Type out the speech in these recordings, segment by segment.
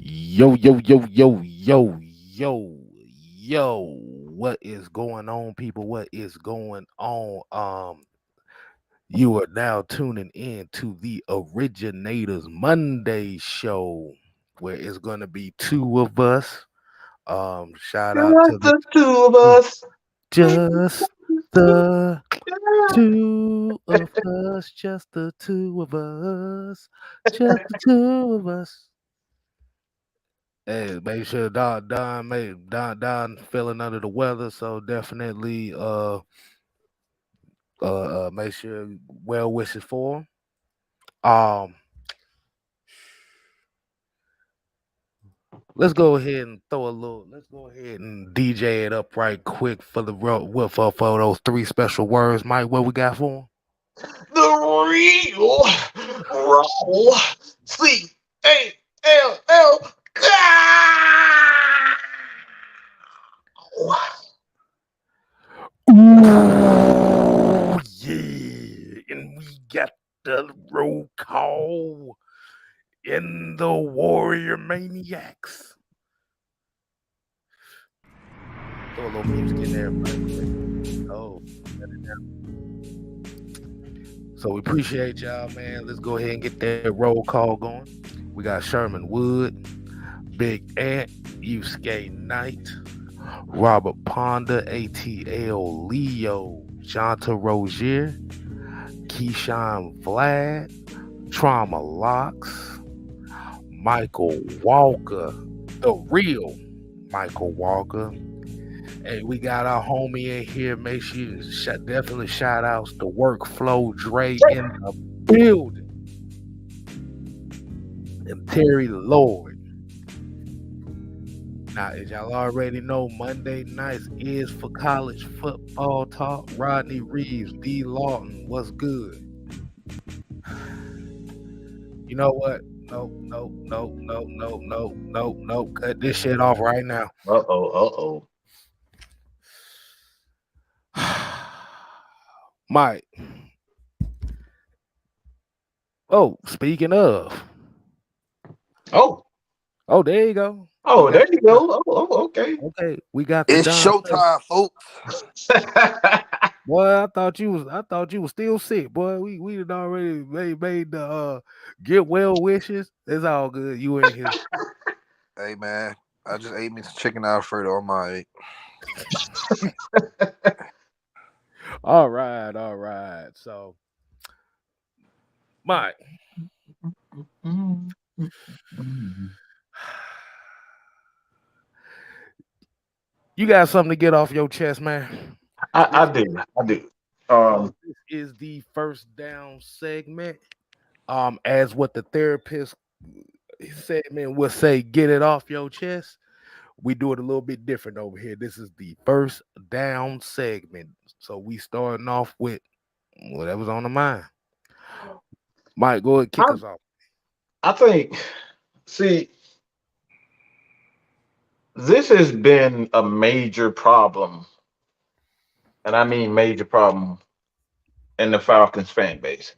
Yo, yo, yo, yo, yo, yo, yo. What is going on, people? What is going on? You are now tuning in to the Originators Monday show, where it's gonna be two of us. Shout out to Just the the two of us. just the two of us, just the two of us, just the two of us. Hey, make sure Don feeling under the weather, so definitely make sure well wishes for him. Um let's go ahead and DJ it up right quick for the for those three special words, Mike. What we got for him? The real raw CALL. Ooh, yeah. And we got the roll call in the Warrior Maniacs. Throw a little music in there, man. Oh, so we appreciate y'all, man. Let's go ahead and get that roll call going. We got Sherman Wood, Big Ant, UGA Knight, Robert Ponder, ATL Leo, Jonta Rozier, Keyshawn Vlad, Trauma Locks, Michael Walker, the real Michael Walker. Hey, we got our homie in here. Make sure you definitely shout outs to Workflow Dre in the building. And Terry Lord. Now, as y'all already know, Monday nights is for college football talk. Rodney Reeves, D. Lawton, what's good? You know what? Nope. Cut this shit off right now. Uh-oh. Mike. Oh, speaking of. Oh, There you go. there you go. Okay. Okay, we got the It's Don. showtime, folks. Boy, I thought you was still sick, boy. We had already made the get well wishes. It's all good. You in here. Hey, man, I just ate me some chicken Alfredo on my. All right. So, Mike, you got something to get off your chest, man. I do. So this is the first down segment. As what the therapist segment would say, get it off your chest. We do it a little bit different over here. This is the first down segment. So we starting off with whatever's on the mind. Mike, go ahead, kick us off. I think, see, this has been a major problem, and I mean major problem in the Falcons fan base.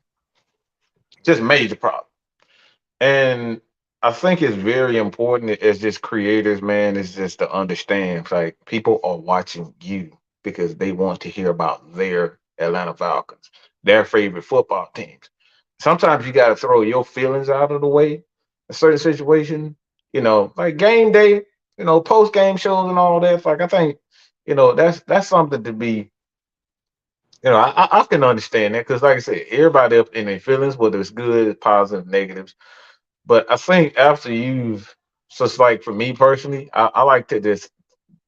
Just major problem. And I think it's very important as just creators, man, is just to understand like people are watching you because they want to hear about their Atlanta Falcons, their favorite football teams. Sometimes you got to throw your feelings out of the way in a certain situation, like game day, post game shows and all that. Like I think, that's something to be, I can understand that because, like I said, everybody up in their feelings, whether it's good, positive, negatives. But I think after so it's like for me personally, I like to just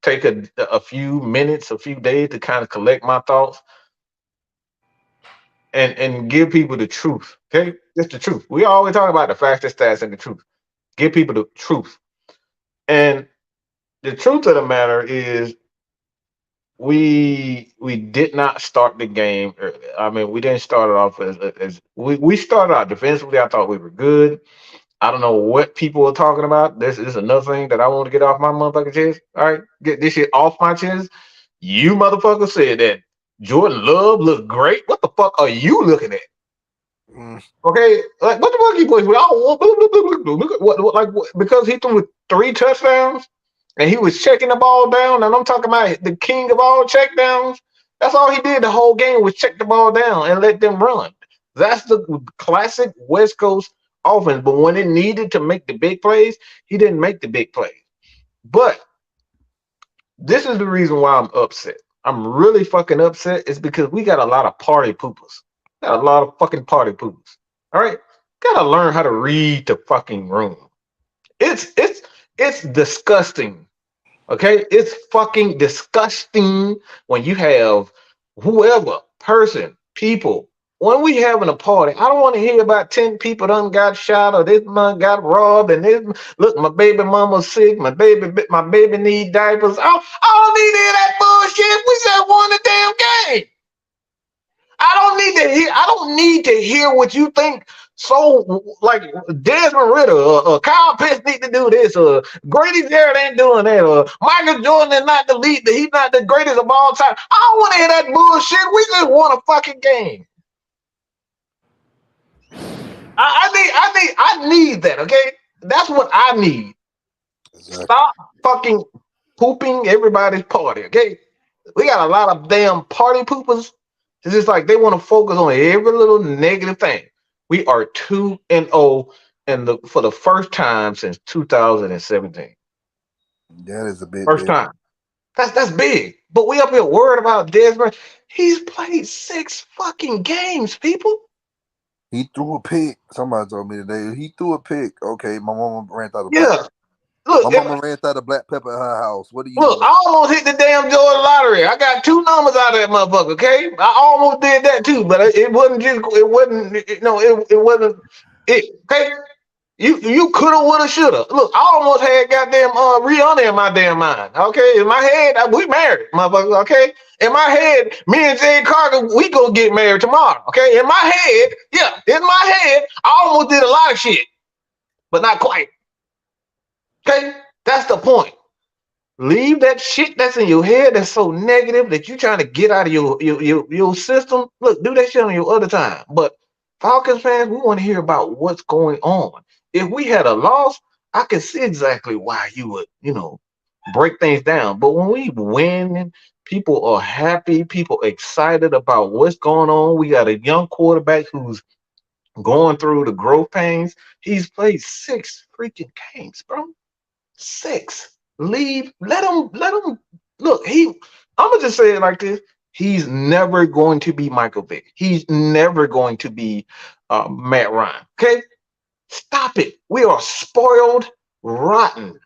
take a few minutes, a few days to kind of collect my thoughts and give people the truth. Okay, just the truth. We always talk about the facts, the stats, and the truth. Give people the truth. And the truth of the matter is, we did not start the game early. I mean, we didn't start it off as we started out defensively. I thought we were good. I don't know what people are talking about. This is another thing that I want to get off my motherfucking chest. All right, get this shit off my chest. You motherfucker said that Jordan Love looked great. What the fuck are you looking at? Okay, like what the fuck he plays with? Because he threw 3 touchdowns and he was checking the ball down, and I'm talking about the king of all check downs. That's all he did the whole game was check the ball down and let them run. That's the classic West Coast offense. But when it needed to make the big plays, he didn't make the big plays. But this is the reason why I'm upset. I'm really fucking upset. Is because we got a lot of party poopers. Got a lot of fucking party poopers. All right, gotta learn how to read the fucking room. It's disgusting. Okay, it's fucking disgusting when you have whoever person people. When we having a party, I don't want to hear about 10 people done got shot or this man got robbed and this look my baby mama's sick, my baby need diapers. I don't need to hear that bullshit. We just won the damn game. I don't need to hear what you think. So like Desmond Ritter or Kyle Pitts need to do this or Grady Jarrett ain't doing that or Michael Jordan is not the lead. He's not the greatest of all time. I don't want to hear that bullshit. We just won a fucking game. I need that. Okay, that's what I need. Exactly. Stop fucking pooping everybody's party. Okay, we got a lot of damn party poopers. It's just like they want to focus on every little negative thing. We are 2-0 and for the first time since 2017. That is a bit First big. time. That's big. But we up here worried about Desmond. He's played 6 fucking games, people. He threw a pick. Somebody told me today. He threw a pick. Okay, my mama ran out of black. Yeah. Look, My mama ran out of black pepper at her house. What do you look, know? I almost hit the damn Georgia lottery. I got 2 numbers out of that motherfucker, okay? I almost did that too, but it wasn't just it wasn't it wasn't it, okay? You coulda, woulda, shoulda. Look, I almost had goddamn Rihanna in my damn mind. Okay, in my head, we married, motherfucker. Okay, in my head, me and Jay Carter, we gonna get married tomorrow. Okay, in my head, yeah, in my head, I almost did a lot of shit, but not quite. Okay, that's the point. Leave that shit that's in your head that's so negative that you're trying to get out of your system. Look, do that shit on your other time. But Falcons fans, we want to hear about what's going on. If we had a loss, I can see exactly why you would, break things down. But when we win, people are happy, people excited about what's going on. We got a young quarterback who's going through the growth pains. He's played 6 freaking games, bro. 6. Leave. Let him look. I'm gonna just say it like this. He's never going to be Michael Vick. He's never going to be Matt Ryan. Okay, stop it. We are spoiled rotten.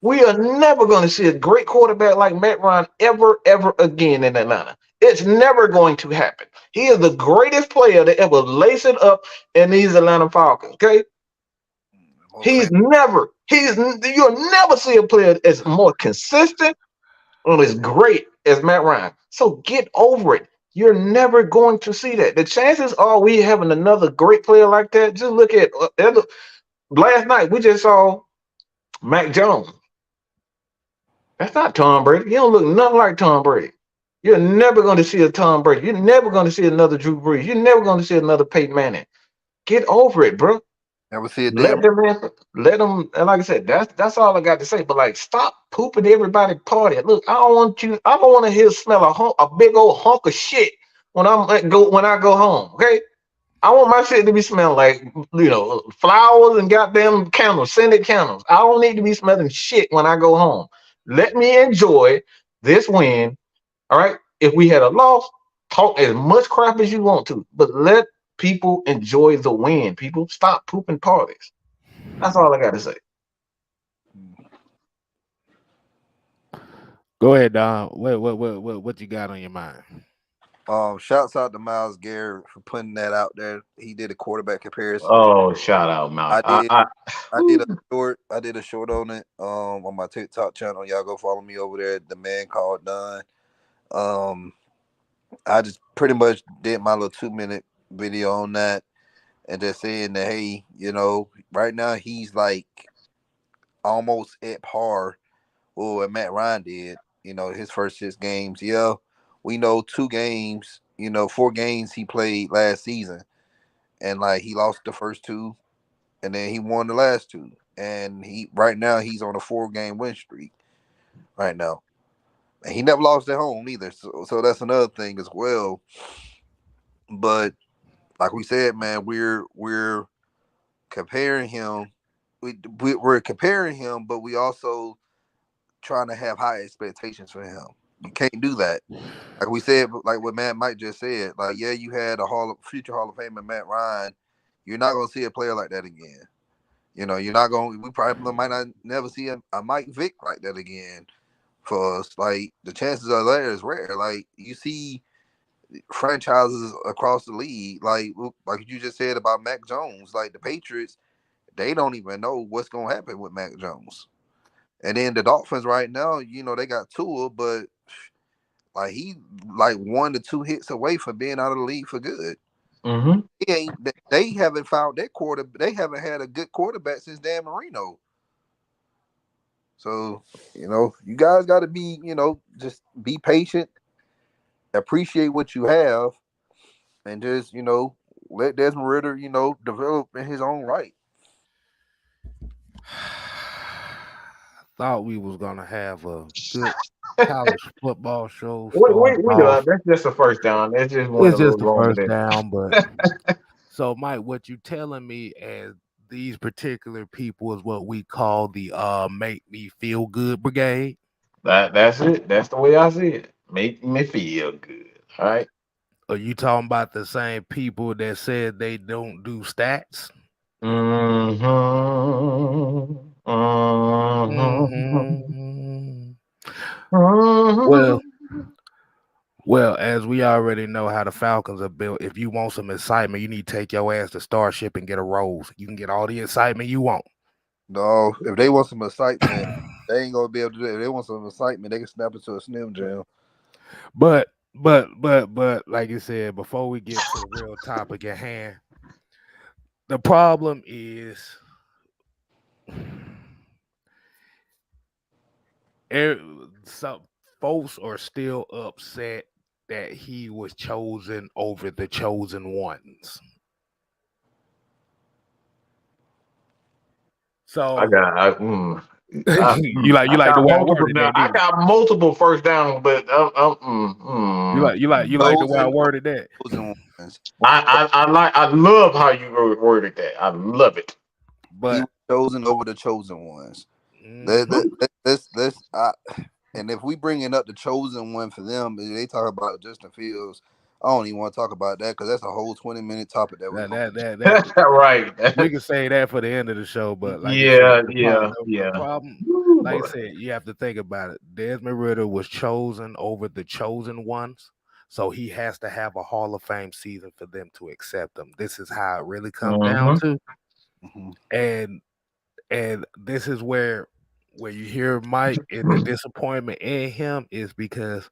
We are never going to see a great quarterback like Matt Ryan ever again in Atlanta. It's never going to happen. He is the greatest player to ever lace it up in these Atlanta Falcons. Okay, you'll never see a player as more consistent and as great as Matt Ryan. So get over it. You're never going to see that. The chances are we having another great player like that. Just look at last night. We just saw Mac Jones. That's not Tom Brady. He don't look nothing like Tom Brady. You're never going to see a Tom Brady. You're never going to see another Drew Brees. You're never going to see another Peyton Manning. Get over it, bro. Never see a Let damn. them, let them, and like I said, that's all I got to say. But like, stop pooping everybody party. Look, I don't want you. I don't want to hear smell a big old hunk of shit when I go home. Okay, I want my shit to be smelling like flowers and goddamn candles, scented candles. I don't need to be smelling shit when I go home. Let me enjoy this win. All right. If we had a loss, talk as much crap as you want to, but let people enjoy the win. People stop pooping parties. That's all I got to say. Go ahead, Don. What you got on your mind? Shouts out to Myles Garrett for putting that out there. He did a quarterback comparison. Oh, shout out, Mal. I did a short. I did a short on it. On my TikTok channel. Y'all go follow me over there. The Man Called Don. I just pretty much did my little 2-minute video on that, and just saying that hey, right now he's like almost at par with what Matt Ryan did. His first 6 games. Yeah, we know 2 games. 4 games he played last season. and like he lost the first two, and then he won the last two, and he right now he's on a 4 game win streak right now, and he never lost at home either. So that's another thing as well. But like we said, man, we're comparing him. We're comparing him, but we also trying to have high expectations for him. You can't do that. Like we said, like what Matt Mike just said. Like, yeah, you had a future Hall of Famer Matt Ryan. You're not gonna see a player like that again. You're not going. We probably might not never see a Mike Vick like that again for us. Like the chances are there is rare. Like you see franchises across the league, like you just said about Mac Jones. Like the Patriots, they don't even know what's gonna happen with Mac Jones. And then the Dolphins right now, they got Tua, but like he like 1 to 2 hits away from being out of the league for good. Mm-hmm. They haven't found their quarter. They haven't had a good quarterback since Dan Marino. So you guys got to be just be patient, appreciate what you have, and just let Desmond Ritter develop in his own right. Thought we was gonna have a good college football show We, started we do. off. That's just the first down. It just went It's a just little the longer first than. down, but so Mike, what you telling me as these particular people is what we call the make me feel good brigade? That's it. That's the way I see it. Make me feel good. All right. Are you talking about the same people that said they don't do stats? Mm-hmm. Mm-hmm. Hmm. Well, Mm-hmm. well, as we already know how the Falcons are built, if you want some excitement, you need to take your ass to Starship and get a rose. You can get all the excitement you want. No, if they want some excitement, they ain't gonna be able to do it. If they want some excitement, they can snap it to a Slim Jim. But, like you said, before we get to the real topic at hand, the problem is er- some folks are still upset that he was chosen over the chosen ones. I So got. you I like the got way I multiple worded now. that, I didn't you? got multiple first downs, but You like the way I Chosen, worded that. chosen ones. I love how you worded that. I love it. He But was chosen over the chosen ones. Let, mhm. let, let's and if we bringing up the chosen one for them, they talk about Justin Fields. I don't even want to talk about that because that's a whole 20-minute topic that we're that going. that that that Right. we can say that for the end of the show, but like I said, Yeah, yeah, the yeah. problem, Ooh, like I boy. said, you have to think about it. Desmond Ritter was chosen over the chosen ones, so he has to have a Hall of Fame season for them to accept him. This is how it really comes down Mm-hmm. to, Mhm. and this is where you hear Mike and the disappointment in him is because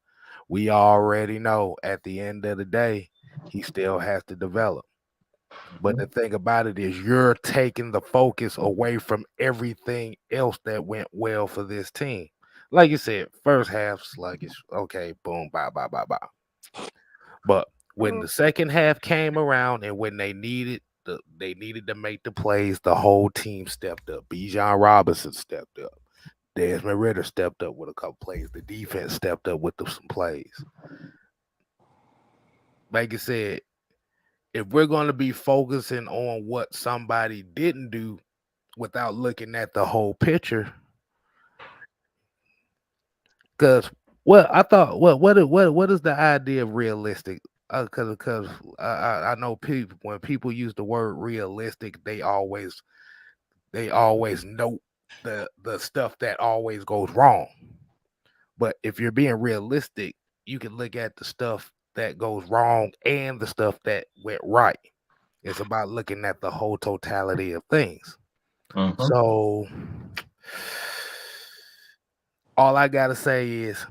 we already know at the end of the day he still has to develop. But the thing about it is, you're taking the focus away from everything else that went well for this team. Like you said, first half sluggish. Okay, boom, bye, bye, bye, bye. But when the second half came around and when they needed to make the plays, the whole team stepped up. Bijan Robinson stepped up. Desmond Ritter stepped up with a couple plays. The defense stepped up with some plays. Like I said, if we're going to be focusing on what somebody didn't do without looking at the whole picture, because I thought what is the idea of realistic? Because I know people when people use the word realistic, they always note the stuff that always goes wrong. But if you're being realistic, you can look at the stuff that goes wrong and the stuff that went right. It's about looking at the whole totality of things. Mm-hmm. So all I gotta say is,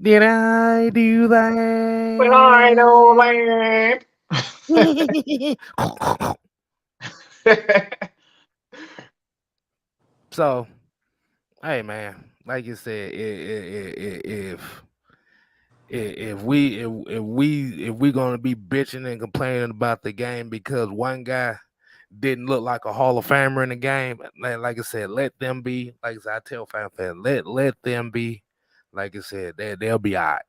did I do But I know, that? man. So, hey man, like you said, if If we gonna be bitching and complaining about the game because one guy didn't look like a Hall of Famer in the game, like I said, let them be. Like I said, I tell fans, let them be. Like I said, they'll be all right.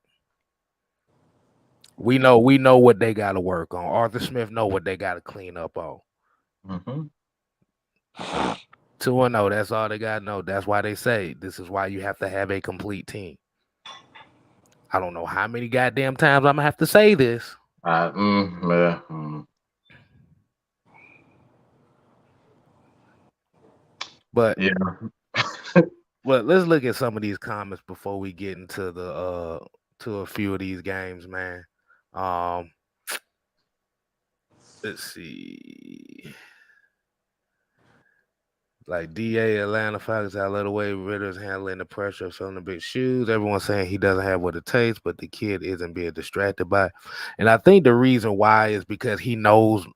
We know what they got to work on. Arthur Smith know what they got to clean up on. Mm-hmm. 2-0, that's all they got to know. That's why they say this is why you have to have a complete team. I don't know how many goddamn times I'm gonna have to say this, Yeah, mm. but Yeah. let's look at some of these comments before we get into the to a few of these games, man. Um, let's see. Like DA Atlanta Falcons out of the way, Ritter's handling the pressure of filling the big shoes. Everyone's saying he doesn't have what it takes, but the kid isn't being distracted by it. And I think the reason why is because he knows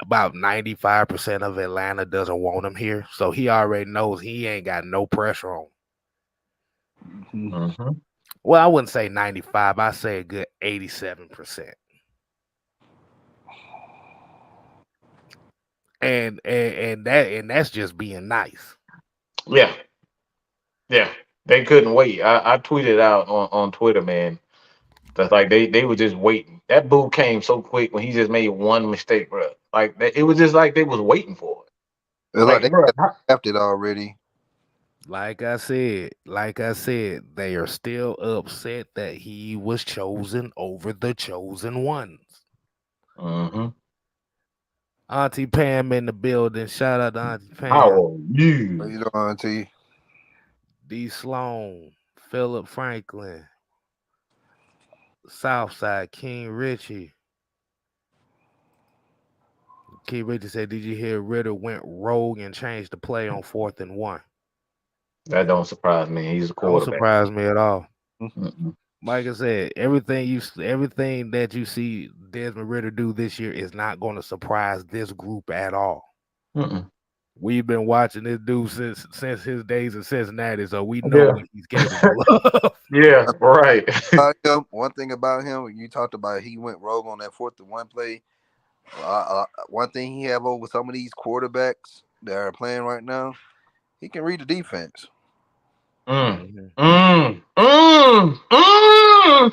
about 95% of Atlanta doesn't want him here. So he already knows he ain't got no pressure on. Mm-hmm. Well, I wouldn't say 95. I say a good 87%. And that's just being nice. Yeah, yeah. They couldn't wait. I tweeted out on Twitter, man. That's like they were just waiting. That boo came so quick when he just made one mistake, bro. Like it was just like they was waiting for it. It's like Like, they bro, drafted already. Like I said, they are still upset that he was chosen over the chosen ones. mm-hmm. Auntie Pam in the building. Shout out to Auntie How Pam. are you? You know, T. D. Sloan, Philip Franklin, Southside, King Richie. King Richie said, "Did you hear Ritter went rogue and changed the play on 4th and 1?" That don't surprise me. He's a Don't quarterback. surprise me at all. Mm-mm. Like I said, everything that you see Desmond Ritter do this year is not going to surprise this group at all. Mm-mm. We've been watching this dude since his days in Cincinnati, so we know Yeah, what he's capable of. yeah, right. One thing about him, you talked about he went rogue on that 4th and 1 play. One thing he have over some of these quarterbacks that are playing right now, he can read the defense. mm. Mhm. Mm. Mm. Mm.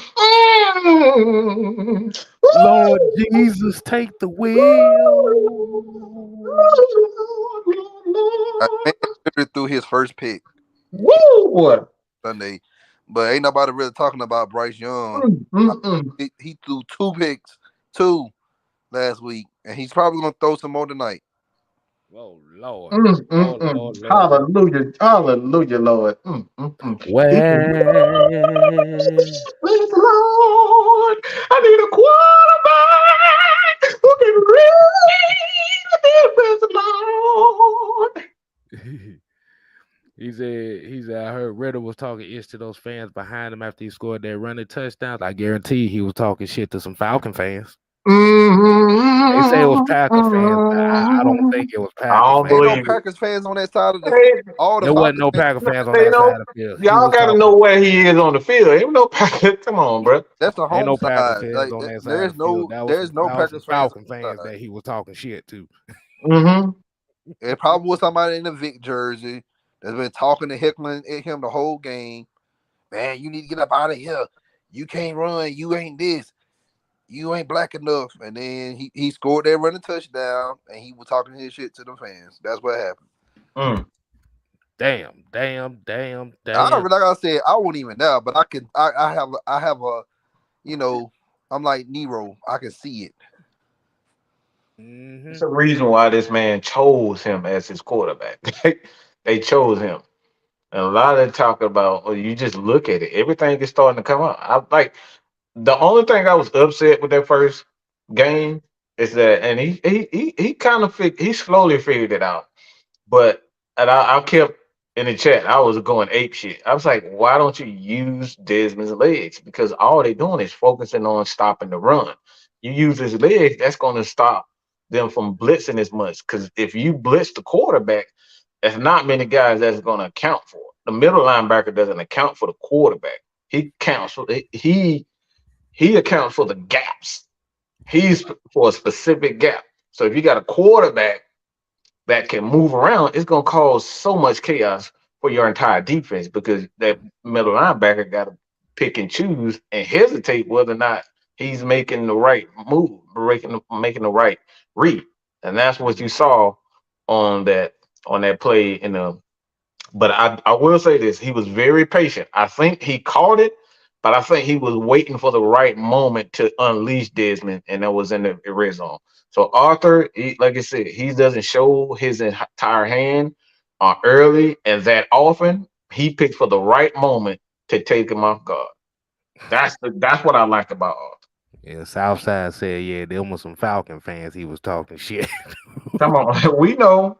Mm. Lord Jesus, take the wheel. Man literally threw his first pick Woo! Sunday, but ain't nobody really talking about Bryce Young. Mm. Mm. He threw 2 picks, two last week, and he's probably gonna throw some more tonight. Oh Lord, Mm, oh mm, Lord, mm. Lord, Lord. Hallelujah. Hallelujah, Lord. He can Well, praise the Lord. I need a quarterback who can really praise the Lord. he said, I heard Ritter was talking ish to those fans behind him after he scored that running touchdowns. I guarantee he was talking shit to some Falcon fans. They say it was Packer fans, but I don't think it was I Packer don't Ain't fans. no believe it. Packers fans on that side of the field. Hey, All the There wasn't Falcons no fans. Packer fans on they that know side of the field. He y'all was got to talking. know where he is on the field. Ain't no packet. Come on, bro. That's the Ain't home no Packer side. fans Like on that side there's of the field. no there's no That was some Packers fans Falcon on that fans side. that he was talking shit to. Mm-hmm. It probably was somebody in the Vic jersey that's been talking to heckling at him the whole game. Man, you need to get up out of here. You can't run. You ain't this. You ain't black enough. And then he scored that running touchdown, and he was talking his shit to the fans. That's what happened. Mm. Damn, damn, damn, I don't damn. like I said, I won't even know, but I can. I have a you know. I'm like Nero. I can see it. It's Hmm. a reason why this man chose him as his quarterback. They chose him. And a lot of talk about, well, you just look at it. Everything is starting to come out. I like the only thing I was upset with that first game is that, and he kind of he slowly figured it out. But and I kept in the chat. I was going ape shit. I was like, why don't you use Desmond's legs? Because all they doing is focusing on stopping the run. You use his legs, that's going to stop them from blitzing as much. Because if you blitz the quarterback, there's not many guys that's going to account for it. The middle linebacker doesn't account for the quarterback. He counts. He he accounts for the gaps. He's for a specific gap. So if you got a quarterback that can move around, it's gonna cause so much chaos for your entire defense because that middle linebacker got to pick and choose and hesitate whether or not he's making the right move, making the right read, and that's what you saw on that play in the. But I will say this: he was very patient. I think he caught it, but I think he was waiting for the right moment to unleash Desmond, and that was in the red zone. So Arthur, like I said, he doesn't show his entire hand early and that often. He picked for the right moment to take him off guard. That's what I like about Arthur. Yeah, Southside said, yeah, them was some Falcon fans. He was talking shit. Come on, we know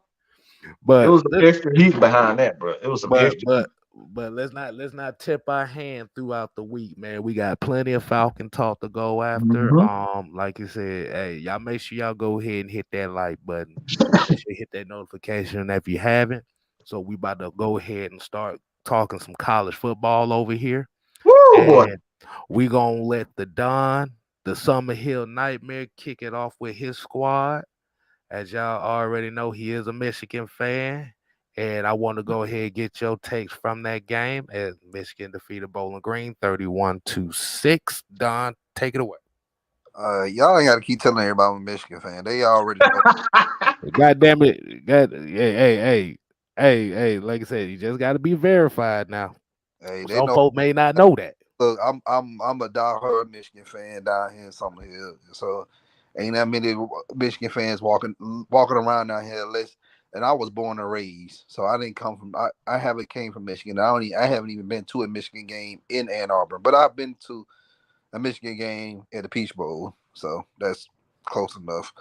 it but was some extra heat behind that, bro. It was some but extra heat. but but let's not tip our hand throughout the week, man. We got plenty of Falcon talk to go after. Mhm. Like you said, hey, y'all make sure y'all go ahead and hit that like button. Make sure you hit that notification if you haven't. So we about to go ahead and start talking some college football over here. Woo, boy. And we gonna let the Summer Hill Nightmare, kick it off with his squad. As y'all already know, he is a Michigan fan. And I want to go ahead and get your takes from that game as Michigan defeated Bowling Green 31-6. Don, take it away. Y'all ain't got to keep telling everybody I'm a Michigan fan. They already know. God damn it. Hey, like I said, you just got to be verified now. Hey, they Some know. folk may not know that. Look, I'm a diehard Michigan fan down here in Summer Hill. So ain't that many Michigan fans walking around down here. And I was born and raised, so I didn't come from. I haven't came from Michigan. I haven't even been to a Michigan game in Ann Arbor, but I've been to a Michigan game at the Peach Bowl, so that's close enough.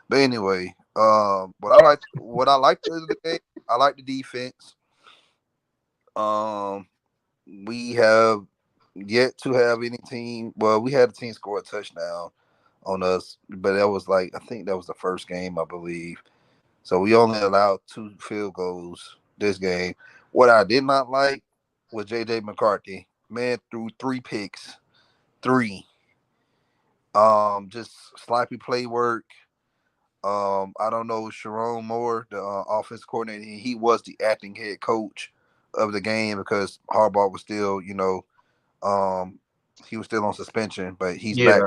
But anyway, what I like the game. I like the defense. Um, we have yet to have any team. Well, we had a team score a touchdown on us, but that was like I think that was the first game, I believe. So we only allowed 2 field goals this game. What I did not like was JJ McCarthy. Man threw 3 picks, three. Just sloppy play work. I don't know Sharon Moore, the offense coordinator. He was the acting head coach of the game because Harbaugh was still, um, he was still on suspension, but he's back.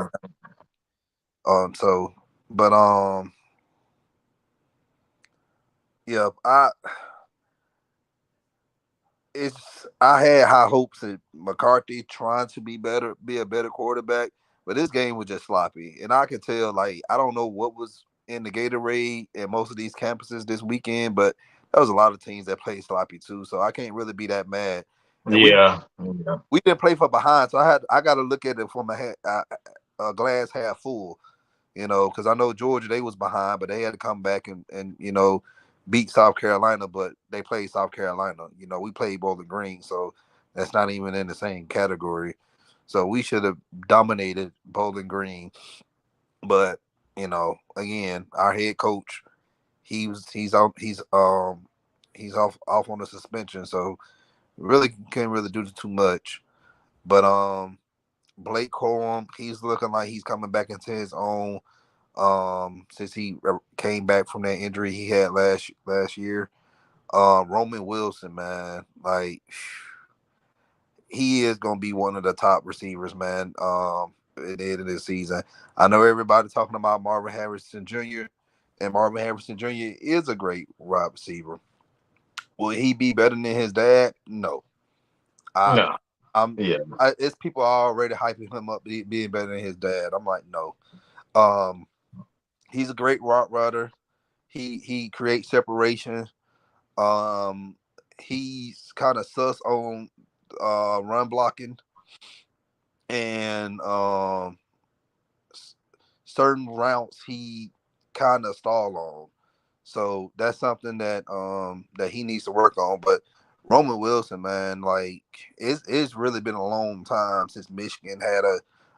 Yeah. So, but yeah, I had high hopes that McCarthy trying to be a better quarterback, but this game was just sloppy, and I could tell. Like I don't know what was in the Gatorade at most of these campuses this weekend, but there was a lot of teams that played sloppy too, so I can't really be that mad. And Yeah. Yeah. we didn't play for behind, so I got to look at it from a glass half full. Because I know Georgia they was behind, but they had to come back and beat South Carolina, but they played South Carolina. We played Bowling Green, so that's not even in the same category. So we should have dominated Bowling Green, but again, our head coach, he's off on the suspension, so really can't really do too much. But Blake Corum, he's looking like he's coming back into his own since he came back from that injury he had last year. Roman Wilson, man, like he is gonna be one of the top receivers, man. At the end of this season, I know everybody talking about Marvin Harrison Jr. and Marvin Harrison Jr. is a great wide receiver. Will he be better than his dad? No. I, No. I'm. Yeah. It's people are already hyping him up being better than his dad. I'm like, no. Um, he's a great route runner. He creates separation. Um, he's kind of sus on run blocking and certain routes he kind of stall on. So that's something that he needs to work on. But Roman Wilson, man, like it's really been a long time since Michigan had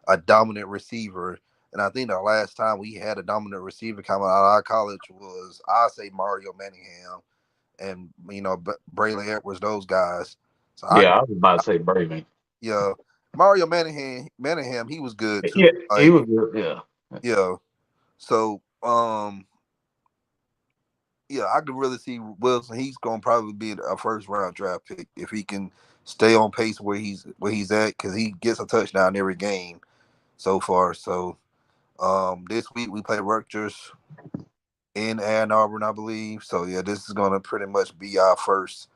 a dominant receiver. And I think the last time we had a dominant receiver coming out of our college was I say Mario Manningham and Braylon Edwards, those guys. So Yeah. I was about to say Braven. yeah, Mario Manningham, he was good too. Yeah, he Like, was good. Yeah. yeah. So, yeah, I could really see Wilson. He's gonna probably be a first round draft pick if he can stay on pace where he's at, because he gets a touchdown every game so far. So, this week we play Rutgers in Ann Arbor, I believe. So yeah, this is gonna pretty much be our first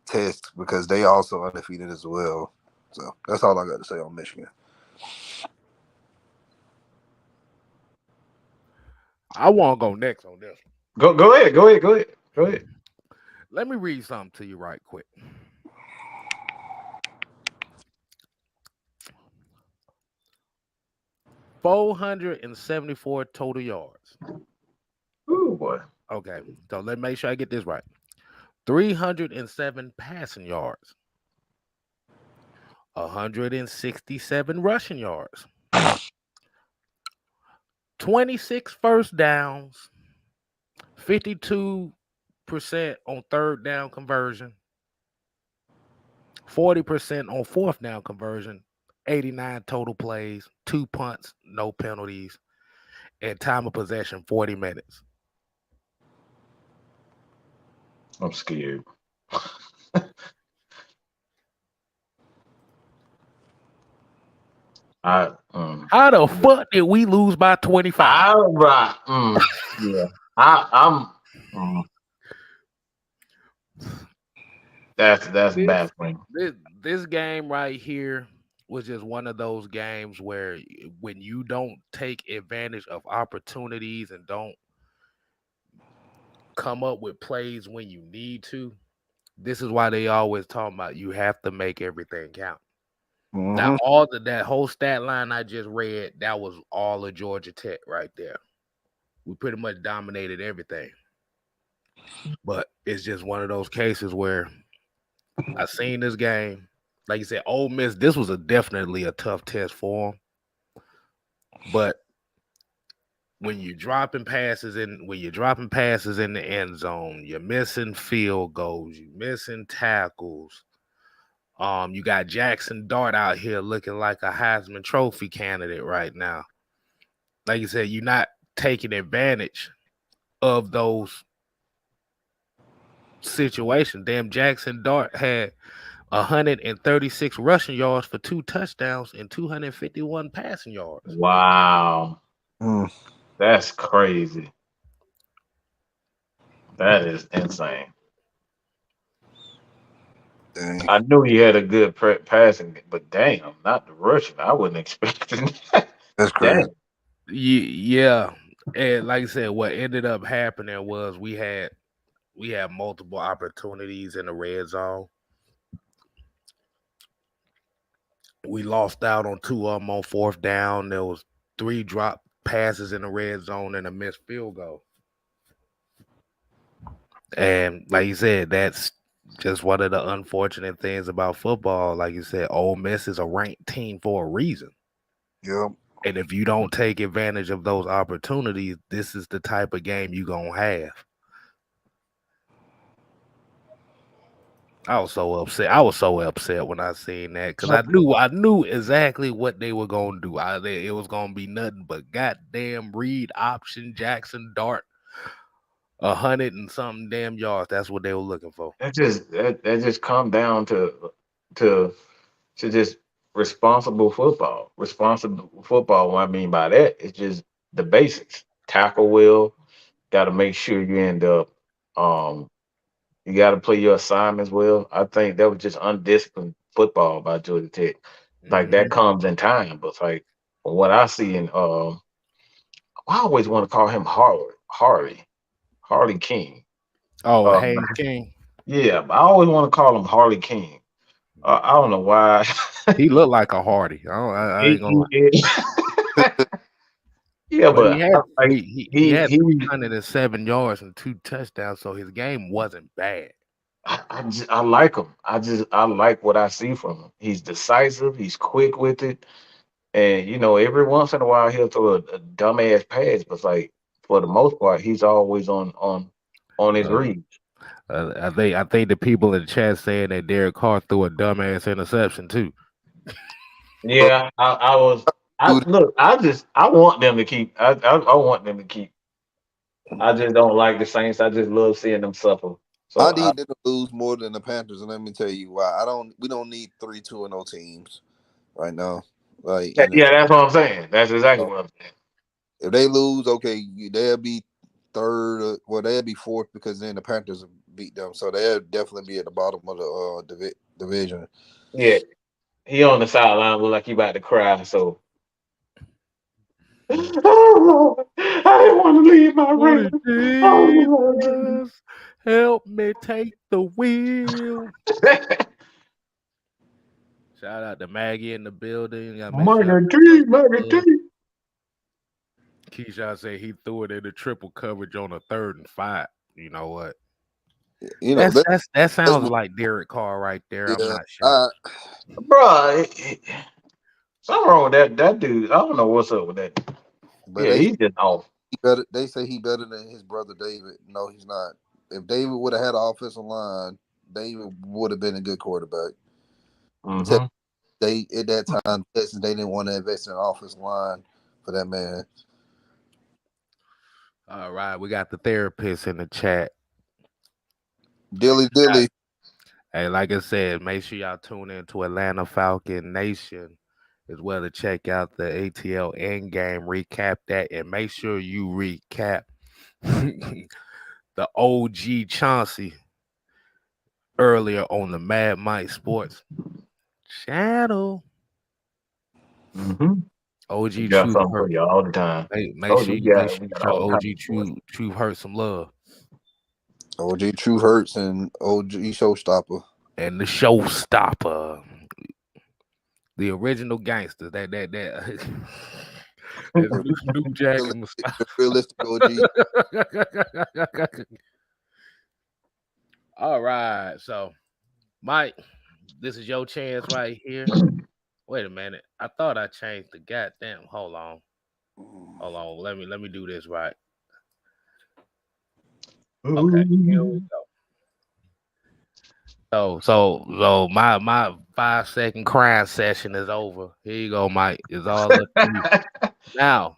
test because they also undefeated as well. So that's all I got to say on Michigan. I want to go next on this. Go ahead. Go ahead. Go ahead. Go ahead. Let me read something to you right quick. 474 total yards. Ooh boy. Okay, so let's make sure I get this right. 307 passing yards, 167 rushing yards, 26 first downs, 52% on third down conversion, 40% on fourth down conversion, 89 total plays, 2 punts, no penalties, and time of possession 40 minutes. I'm scared. I How the fuck did we lose by 25? right. Yeah. I'm mm, that's This baffling. this game right here was just one of those games where when you don't take advantage of opportunities and don't come up with plays when you need to, this is why they always talk about you have to make everything count. Now, Mm-hmm. that whole stat line I just read, that was all of Georgia Tech right there. We pretty much dominated everything. But it's just one of those cases where I seen this game. Like you said, Ole Miss, this was definitely a tough test for them. But when you're dropping passes in the end zone, you're missing field goals, you're missing tackles. You got Jackson Dart out here looking like a Heisman Trophy candidate right now. Like you said, you're not taking advantage of those situations. Damn, Jackson Dart had 136 rushing yards for 2 touchdowns and 251 passing yards. Wow. Mm, That's crazy. That is insane. dang, I knew he had a good passing, but damn, not the rushing. I wasn't expecting that. that's crazy. Damn. Yeah. And like I said, what ended up happening was we had multiple opportunities in the red zone. We lost out on 2 of them on fourth down. There was 3 drop passes in the red zone and a missed field goal. And like you said, that's just one of the unfortunate things about football. Like you said, Ole Miss is a ranked team for a reason. Yep. And if you don't take advantage of those opportunities, this is the type of game you're gonna have. I was so upset. I was so upset when I seen that because I knew exactly what they were gonna do. It was gonna be nothing but goddamn read option Jackson Dart 100 and something damn yards. That's what they were looking for. That just come down to just responsible football. Responsible football. What I mean by that is just the basics. Tackle well. Got to make sure you end up. Um, you got to play your assignments well. I think that was just undisciplined football by Georgia Tech. Like that Hmm. comes in time, but like from what I see in I always want to call him Harley King. Oh, Uh, Haynes King. yeah, I always want to call him Harley King. I don't know why. He looked like a Hardy. I ain't gonna lie. Yeah, But he but had like he he had he 307 yards and 2 touchdowns, so his game wasn't bad. I like him. I like what I see from him. He's decisive. He's quick with it, and every once in a while he'll throw a dumbass pass, but like for the most part, he's always on his Uh, read. I think the people in the chat saying that Derek Carr threw a dumbass interception too. Yeah, I was. I Dude, look. I want them to keep. I want them to keep. I just don't like the Saints. I just love seeing them suffer. I So I need them to lose more than the Panthers, and let me tell you why. I don't. We don't need 3-2-0 teams right now. Like, yeah, that's what I'm saying. That's exactly know, what I'm saying. if they lose, okay, they'll be third. Well, they'll be fourth because then the Panthers will beat them, so they'll definitely be at the bottom of the division. Yeah, he on the sideline look like he about to cry. So oh, I didn't want to leave my Lord Ravens. Oh, Lord Jesus. Jesus, help me take the wheel. Shout out to Maggie in the building. Gotta make sure y'all Murder show T, some Murder love. T. Keyshawn said he threw it in the triple coverage on a 3rd and 5. You know what? You know That that's sounds what. like Derek Carr right there. I'm Yeah, not sure. Bro, something wrong with that dude. I don't know what's up with that. but Yeah, he's just off. he better. They say he better than his brother David. No, he's not. If David would have had an offensive line, David would have been a good quarterback. Hmm. They at that time, Texas, they didn't want to invest in an offensive line for that man. All right, we got the therapist in the chat. Dilly dilly. Hey, like I said, make sure y'all tune in to Atlanta Falcon Nation as well to check out the ATL end game, recap that, and make sure you recap the OG Chauncey earlier on the Mad Mike Sports channel. Hmm. We OG got Truth something hurt. for you all the time. Make Oh, sure you we got show all kinds OG of sports. Truth hurt some love. OG True Hurts and OG Showstopper. And the showstopper, the original gangster, that that The New Jack and realistic, Mustafa. the realistic OG. All right, so Mike, this is your chance right here. Wait a minute, I thought I changed the goddamn. Hold on. Let me do this right. Okay, here we go. So my 5 second crying session is over. Here you go, Mike. It's all up to you now.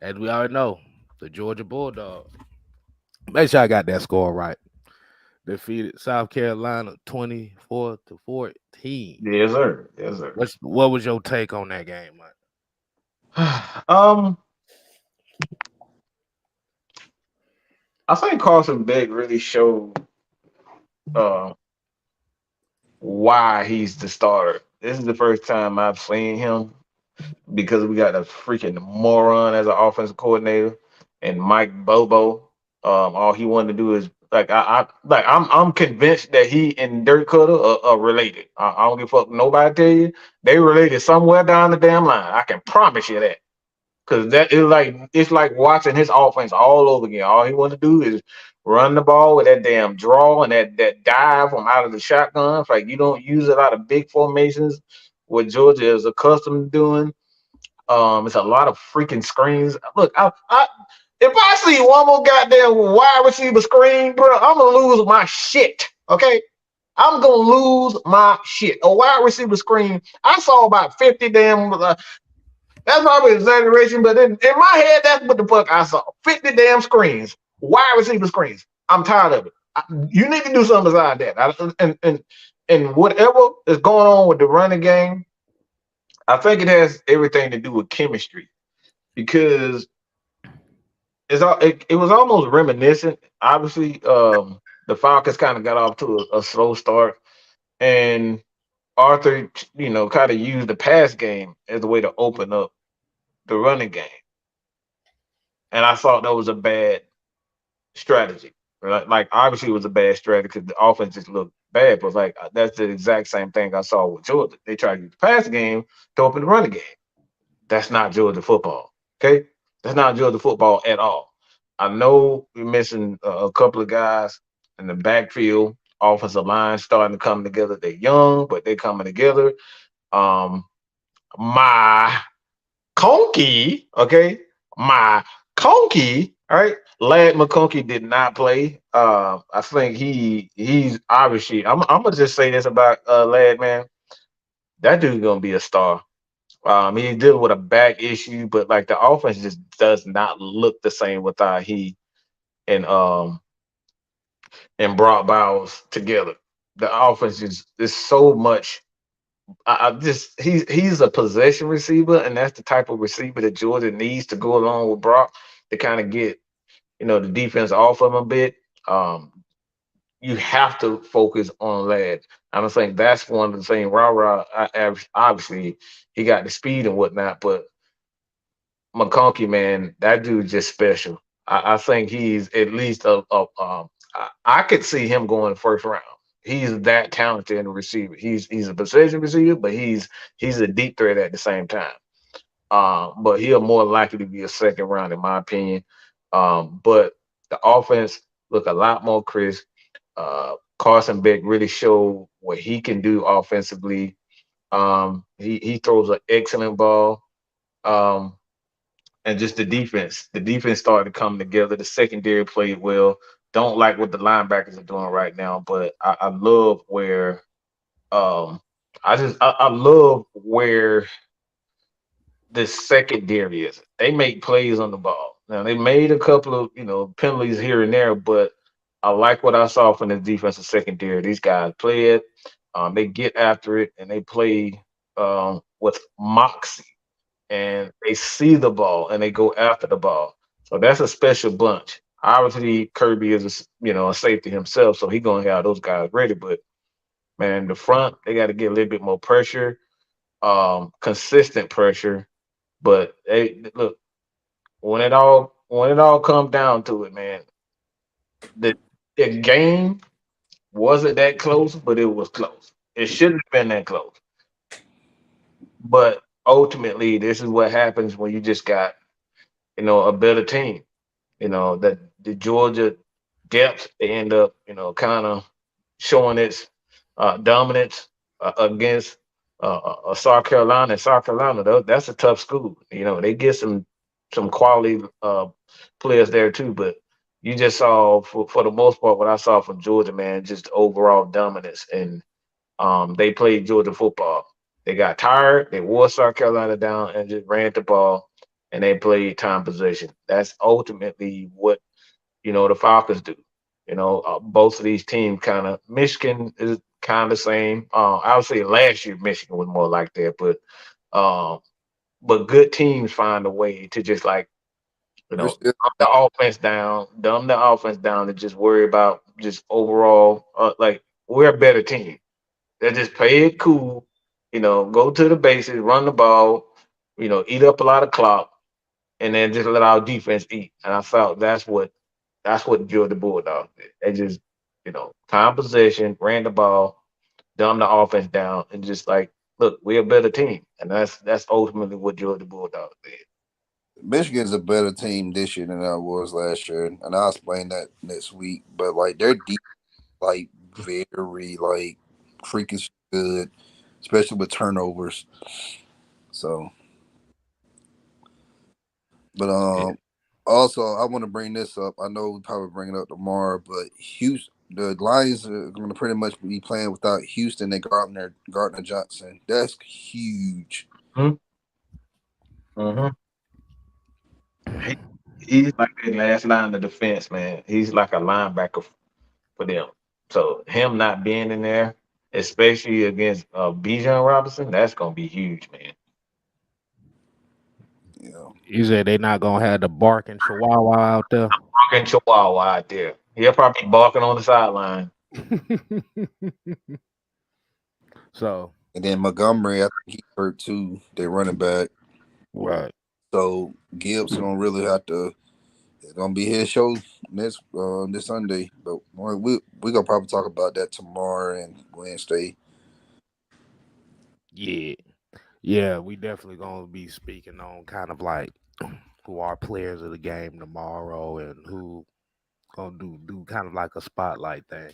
As we already know, the Georgia Bulldogs. Make sure I got that score right. Defeated South Carolina 24-14. Yes, sir. Yes, sir. What was your take on that game, Mike? um, I think Carson Beck really showed uh, why he's the starter. This is the first time I've seen him because we got a freaking moron as an offensive coordinator and Mike Bobo. All he wanted to do is I'm convinced that he and Dirk Cutter are related. I don't give a fuck nobody tell you they related somewhere down the damn line. I can promise you that. Cause that is like it's like watching his offense all over again. All he want to do is run the ball with that damn draw and that dive from out of the shotgun. It's like you don't use a lot of big formations, what Georgia is accustomed to doing. It's a lot of freaking screens. Look, I if I see one more goddamn wide receiver screen, bro, I'm gonna lose my shit. Okay, I'm gonna lose my shit. A wide receiver screen. I saw about 50 damn. That's probably exaggeration, but in my head, that's what the fuck I saw. 50 damn screens, wide receiver screens. I'm tired of it. You need to do something besides that. And whatever is going on with the running game, I think it has everything to do with chemistry because it was almost reminiscent. Obviously, the Falcons kind of got off to a slow start, and Arthur, kind of used the pass game as a way to open up the running game. And I thought that was a bad strategy. Right? Like obviously it was a bad strategy because the offense just looked bad. But like that's the exact same thing I saw with Georgia. They tried to use the pass game to open the running game. That's not Georgia football. Okay, that's not Georgia football at all. I know we're missing a couple of guys in the backfield. Offensive line starting to come together. They're young, but they're coming together. Um, my Conky, okay, my Conky, all right. Lad McConkey did not play. I think he's obviously. I'm gonna just say this about Lad, man. that dude's gonna be a star. He's dealing with a back issue, but like the offense just does not look the same without he and Brock Bowers together. The offense is so much. I just he's a possession receiver, and that's the type of receiver that Georgia needs to go along with Brock to kind of get the defense off of him a bit. Um, you have to focus on Lad. I don't think that's one of the things. Obviously, he got the speed and whatnot, but McConkey, man, that dude's just special. I think he's at least I could see him going first round. He's that talented in the receiver. He's a possession receiver, but he's a deep threat at the same time. But he'll more likely to be a second round, in my opinion. But the offense look a lot more crisp. Carson Beck really showed what he can do offensively. He throws an excellent ball. Um, and just the defense started to come together. The secondary played well. Don't like what the linebackers are doing right now, but I love where um I love where the secondary is. They make plays on the ball. Now they made a couple of penalties here and there, but I like what I saw from the defensive secondary. These guys play it, they get after it, and they play with moxie, and they see the ball and they go after the ball. So that's a special bunch. Obviously, Kirby is a safety himself, so he's gonna have those guys ready. But man, the front they got to get a little bit more pressure, consistent pressure. But hey, look, when it all comes down to it, man, the the game wasn't that close, but it was close. It shouldn't have been that close. But ultimately, this is what happens when you just got a better team. That the Georgia depth they end up kind of showing its dominance against South Carolina. And South Carolina, though, that's a tough school. They get some quality players there too, but you just saw for the most part what I saw from Georgia, man, just overall dominance, and they played Georgia football. They got tired, they wore South Carolina down, and just ran the ball, and they played time possession. That's ultimately what the Falcons do. Both of these teams kind of. Michigan is kind of the same. I would say last year Michigan was more like that, um, but good teams find a way to just like We're still dumb the offense down, and just worry about just overall. Like we're a better team. They just play it cool. Go to the bases, run the ball. Eat up a lot of clock, and then just let our defense eat. And I felt that's what Georgia Bulldogs did. They just, time possession, ran the ball, dumbed the offense down, and just like, look, we're a better team, and that's ultimately what Georgia Bulldogs did. Michigan's a better team this year than I was last year, and I'll explain that next week. But like they're deep, like very like freaking good, especially with turnovers. So, but Yeah. also I want to bring this up. I know we probably bring it up tomorrow, but Houston, the Lions are going to pretty much be playing without Houston and Gardner Johnson. That's huge. Mm-hmm. Mm-hmm. He, he's like the last line of defense, man. He's like a linebacker for them. So him not being in there, especially against Bijan Robinson, that's gonna be huge, man. You know, You said they not gonna have the barking chihuahua out there. Barking Chihuahua out there. He'll probably be barking on the sideline. So and then Montgomery, I think he hurt too. They running back. right. So Gibbs gonna really have to. It's gonna be his show this Sunday, but we gonna probably talk about that tomorrow and Wednesday. Yeah. Yeah, we definitely gonna be speaking on kind of like who are players of the game tomorrow and who gonna do kind of like a spotlight thing.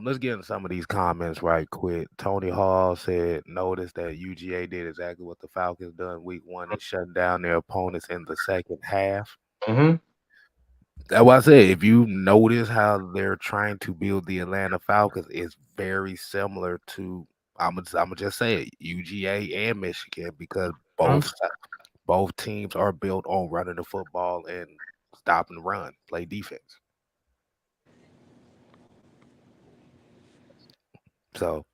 Let's get into some of these comments right quick. Tony Hall said, "Notice that UGA did exactly what the Falcons done week one and shutting down their opponents in the second half." Mm-hmm. That's why I said, if you notice how they're trying to build the Atlanta Falcons, it's very similar to I'm gonna just say it, UGA and Michigan, because Mhm. both teams are built on running the football and stop and run, play defense. So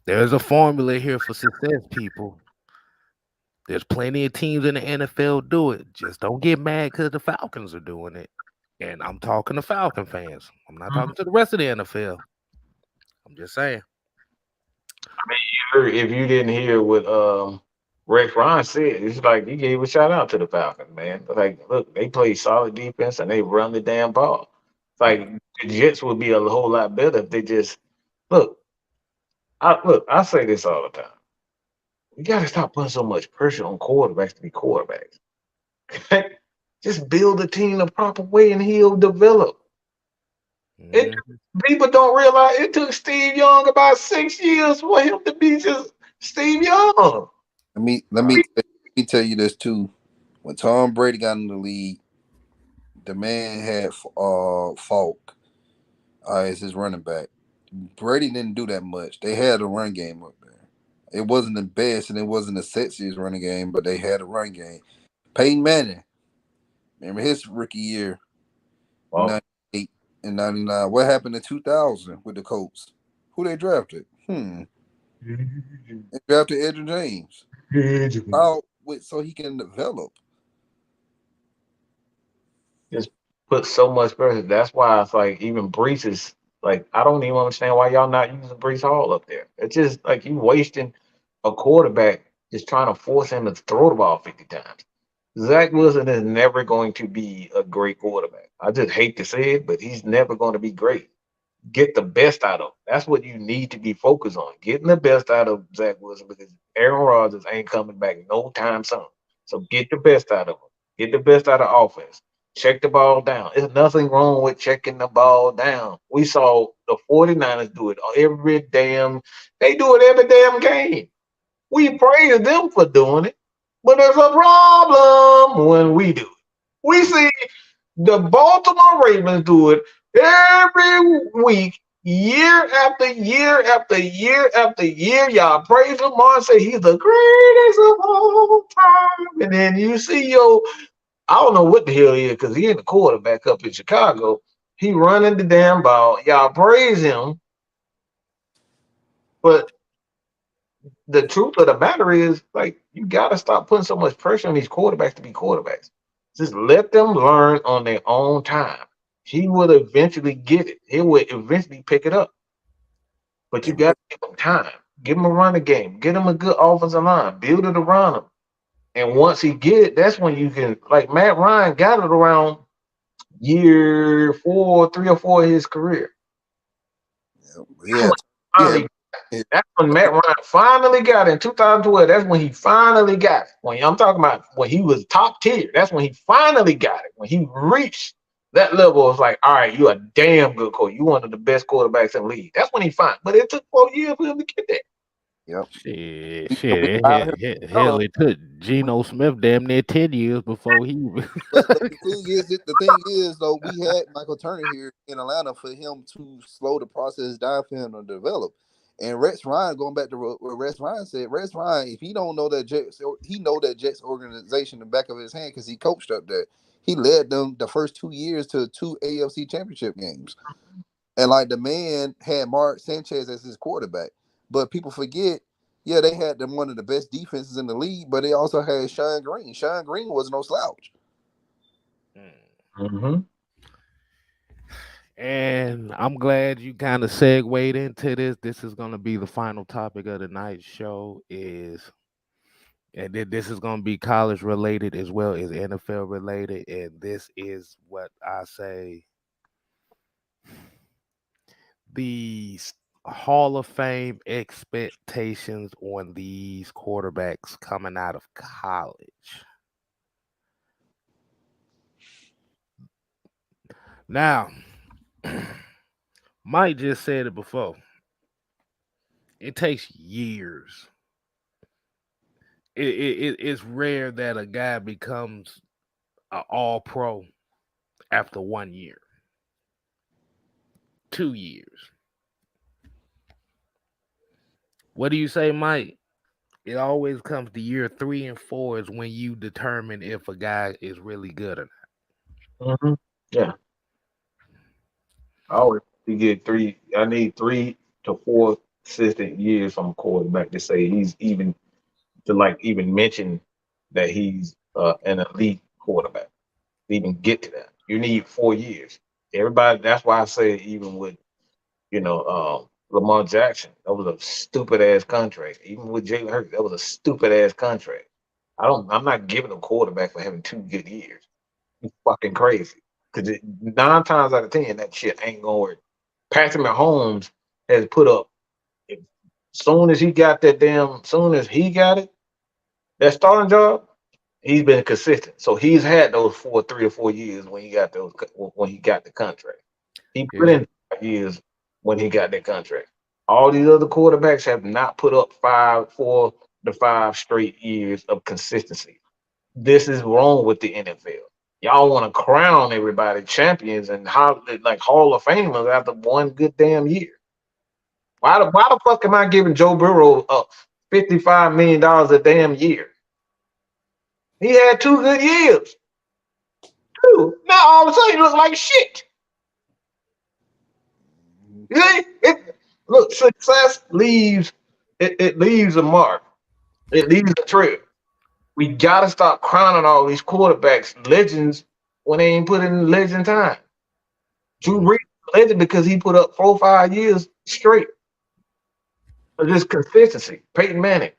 there's a formula here for success, people. There's plenty of teams in the NFL do it. Just don't get mad because the Falcons are doing it. And I'm talking to Falcon fans. I'm not talking to the rest of the NFL. I'm just saying. If you didn't hear what Rex Ryan said, it's like he gave a shout out to the Falcons, man. Like, look, they play solid defense and they run the damn ball. It's like the Jets would be a whole lot better if they just look. I say this all the time. You got to stop putting so much pressure on quarterbacks to be quarterbacks. Just build a team the proper way and he'll develop. It Mhm. people don't realize it took Steve Young about 6 years for him to be just Steve Young. Let me tell you this too. When Tom Brady got in the league, the man had Falk as his running back. Brady didn't do that much. They had a run game up there. It wasn't the best and it wasn't the sexiest running game, but they had a run game. Peyton Manning, remember his rookie year, Well, 98 and 99. What happened in 2000 with the Colts? Who they drafted? They drafted Edgar James. Out with so he can develop. just put so much pressure. That's why it's like even Brees is like I don't even understand why y'all not using Brees Hall up there. It's just like you wasting a quarterback just trying to force him to throw the ball 50 times. Zach Wilson is never going to be a great quarterback. I just hate to say it, but he's never going to be great. Get the best out of him. That's what you need to be focused on. Getting the best out of Zach Wilson because Aaron Rodgers ain't coming back no time soon. So get the best out of him. Get the best out of offense. Check the ball down. There's nothing wrong with checking the ball down. We saw the 49ers do it every damn they do it every damn game. We praise them for doing it, but there's a problem when we do it. We see the Baltimore Ravens do it every week, year after year after year after year. Y'all praise Lamar, say he's the greatest of all time. And then you see I don't know what the hell he is because he ain't the quarterback up in Chicago. He running the damn ball. Y'all praise him, but the truth of the matter is, like, you got to stop putting so much pressure on these quarterbacks to be quarterbacks. Just let them learn on their own time. He will eventually get it. He will eventually pick it up. But you And got to give him time. Give him a running game. Get him a good offensive line. Build it around him. And once he get it, that's when you can, like Matt Ryan got it around year 3 or 4 of his career. yeah, yeah, Finally That's when Matt Ryan finally got it in 2012. That's when he finally got it. When I'm talking about when he was top tier, that's when he finally got it. When he reached that level, it's like, all right, you're a damn good coach. You one of the best quarterbacks in the league. That's when he finally. But it took 4 years for him to get there. yep. Shit, We shit. allowed him to Hell, develop. it took Geno Smith damn near 10 years before he. But the thing is though, we had Michael Turner here in Atlanta for him to slow the process down for him to develop. And Rex Ryan, going back to what Rex Ryan said, Rex Ryan, if he don't know that Jets, he know that Jets organization in the back of his hand because he coached up there. He led them the first 2 years to two AFC championship games. And like the man had Mark Sanchez as his quarterback. But people forget, yeah, they had them one of the best defenses in the league, but they also had Sean Green. Sean Green was no slouch. Mm-hmm. And I'm glad you kind of segued into this. This is going to be the final topic of the night show. This is going to be college related as well as NFL related. And this is what I say the Hall of Fame expectations on these quarterbacks coming out of college. Now, Mike just said it before. It takes years. It's rare that a guy becomes an all pro after 1 year, 2 years. What do you say, Mike? It always comes to year 3 and 4 is when you determine if a guy is really good or Hmm. Yeah, I always get three. I need 3 to 4 consistent years from a quarterback to say he's even to like even mention that he's an elite quarterback. To even get to that, you need 4 years. Everybody. That's why I say even with Lamar Jackson, that was a stupid ass contract. Even with Jalen Hurts, that was a stupid ass contract. I'm not giving a quarterback for having 2 good years. You fucking crazy. Because 9 times out of 10, that shit ain't gonna work. Patrick Mahomes has put up. Soon as he got soon as he got it, that starting job, he's been consistent. So he's had those 3 or 4 years when he got the contract. He not. put Yeah. in 5 years when he got that contract. All these other quarterbacks have not put up 4 to 5 straight years of consistency. This is wrong with the NFL. Y'all want to crown everybody champions and like Hall of Famers after one good damn year. Why the fuck am I giving Joe Burrow $55 million a damn year? He had 2 good years. Two. Now all of a sudden he looks like shit. You see? Look, success leaves it leaves a mark. It leaves a trail. We gotta stop crowning all these quarterbacks legends when they ain't put in legend time. Drew Mhm. Brees is a legend because he put up 4 or 5 years straight of just consistency. Peyton Manning,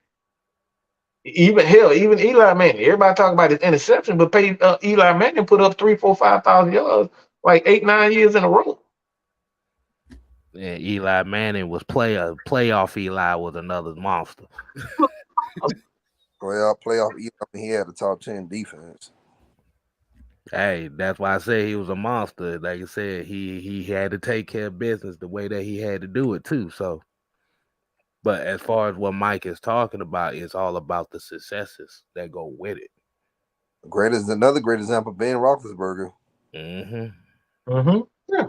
even hell, even Eli Manning. Everybody talk about his interception, but Eli Manning put up 3, 4, 5,000 yards like 8, 9 years in a row. Yeah, Eli Manning was playoff. Eli was another monster. Playoff. He had a top 10 defense. Hey, that's why I say he was a monster. Like you said, he had to take care of business the way that he had to do it too. So, but as far as what Mike is talking about, it's all about the successes that go with it. Another great example, Ben Roethlisberger. Hmm. Mm-hmm. Yeah.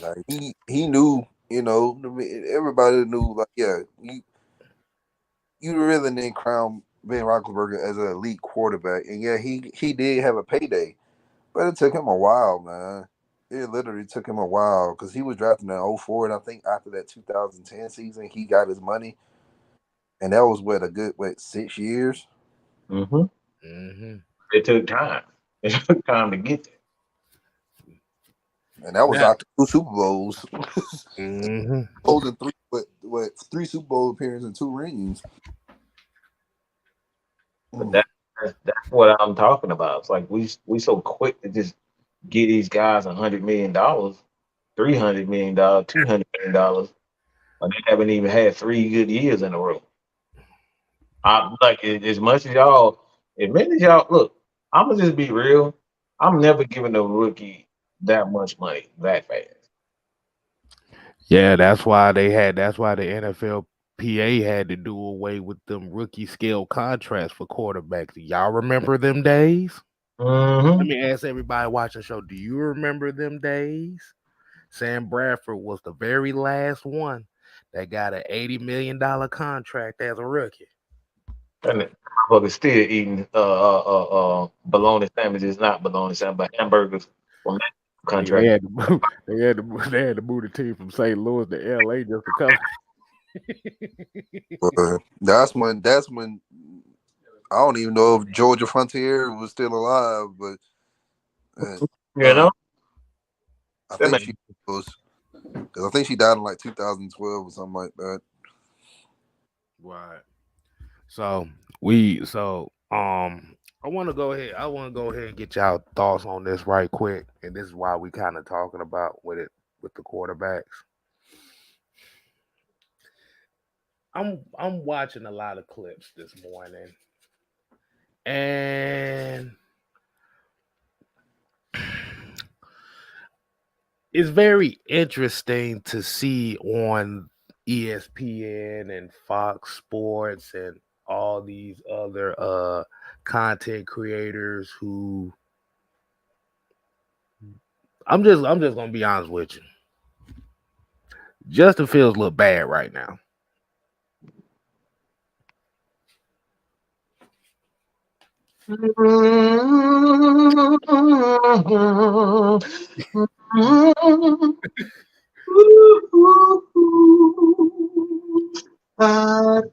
Like he knew, everybody knew. Like, yeah, you really didn't crown Ben Roethlisberger as an elite quarterback, and yeah, he did have a payday, but it took him a while, man. It literally took him a while because he was drafted in '04, and I think after that 2010 season, he got his money, and that was what a good 6 years, Mm-hmm. Hmm. It took time. It took time to get there. and that was Now, after 2 Super Bowls, hmm Bowls and three Super Bowl appearances and 2 rings. But Mm. that's what I'm talking about. It's like we so quick to just give these guys $100 million, $300 million, $200 million, and they haven't even had 3 good years in a row. I like as much as many as y'all look. I'm gonna just be real. I'm never giving a rookie that much money that fast. yeah, that's why they had. That's why the NFLPA had to do away with them rookie scale contracts for quarterbacks. Y'all remember them days? Let Mm-hmm. me ask everybody watching the show. Do you remember them days? Sam Bradford was the very last one that got an $80 million contract as a rookie. And the motherfucker still eating bologna sandwiches, not bologna sandwiches, but hamburgers from that Nigga, they contract. had to move, they had to move the team from St. Louis to LA just to come. But that's when I don't even know if Georgia Frontier was still alive, but uh, You uh, know, I that think man, she was because I think she died in like 2012 or something like that. Right. So I want to go ahead. I want to go ahead and get y'all thoughts on this right quick, and this is why we kind of talking about with the quarterbacks. I'm watching a lot of clips this morning, and it's very interesting to see on ESPN and Fox Sports and all these other content creators who I'm just gonna be honest with you. Justin Fields look bad right now. I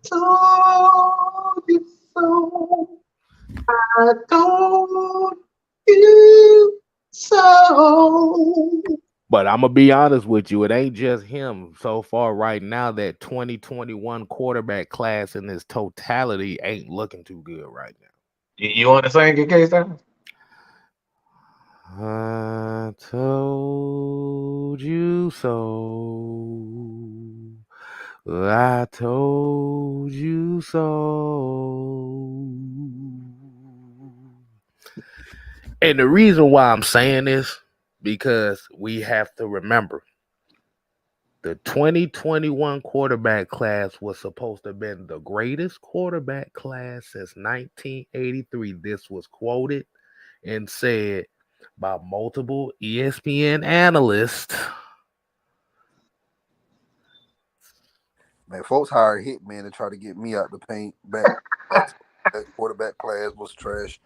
told you so. I told you so. But I'm gonna be honest with you, it ain't just him so far right now. That 2021 quarterback class in its totality ain't looking too good right You want to sing it, K-Star? now. I told you so. I told you so. And the reason why I'm saying this, because we have to remember the 2021 quarterback class was supposed to have been the greatest quarterback class since 1983. This was quoted and said by multiple ESPN analysts. Man, folks hired hitman to try to get me out the paint. Back to that quarterback class was trash.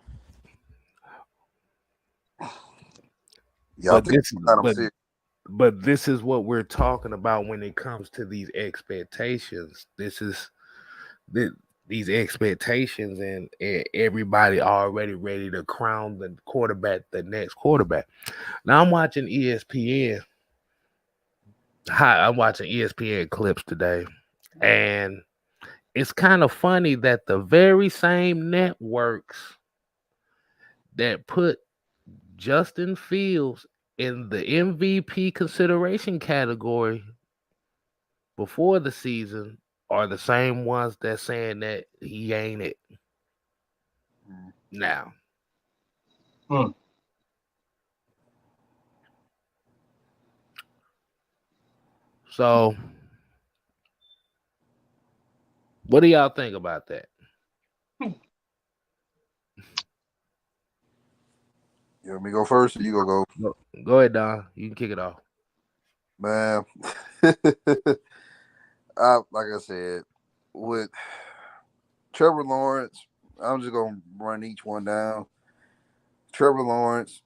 Yeah, I But think this I'm but serious. but this is what we're talking about when it comes to these expectations. This is the these expectations, and everybody already ready to crown the quarterback the next quarterback. Now I'm watching ESPN. Hi, I'm watching ESPN clips today, and it's kind of funny that the very same networks that put Justin Fields in the MVP consideration category before the season are the same ones that saying that he ain't it now. Hmm. So, what do y'all think about that? You want me to go first, or you gonna go? Go ahead, Don. You can kick it off. Man, like I said, with Trevor Lawrence, I'm just gonna run each one down. Trevor Lawrence,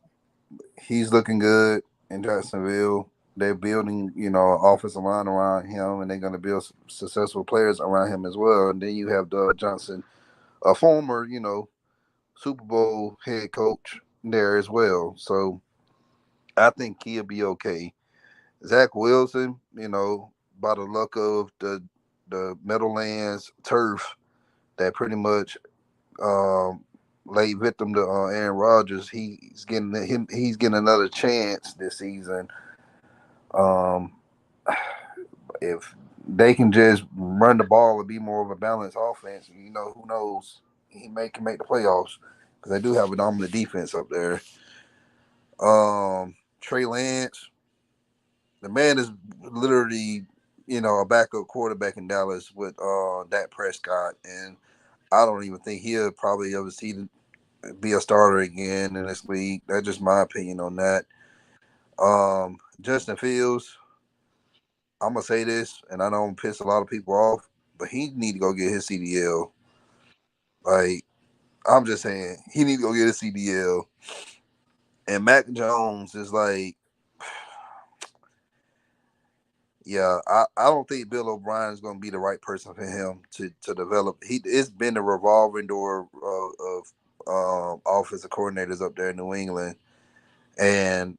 he's looking good in Jacksonville. They're building, an offensive line around him, and they're going to build successful players around him as well. And then you have Doug Johnson, a former, Super Bowl head coach there as well. So I think he'll be okay. Zach Wilson, by the luck of the Meadowlands turf that pretty much laid victim to Aaron Rodgers, he's getting another chance this season. Um, if they can just run the ball and be more of a balanced offense, who knows? He can make the playoffs because they do have a dominant defense up there. Trey Lance, the man is literally, a backup quarterback in Dallas with Dak Prescott, and I don't even think he'll probably ever be a starter again in this league. That's just my opinion on that. Justin Fields, I'm gonna say this, and I don't piss a lot of people off, but he need to go get his CDL. Like, I'm just saying, he need to go get his CDL. And Mac Jones is like, yeah, I don't think Bill O'Brien is gonna be the right person for him to develop. It's been a revolving door of offensive coordinators up there in New England, and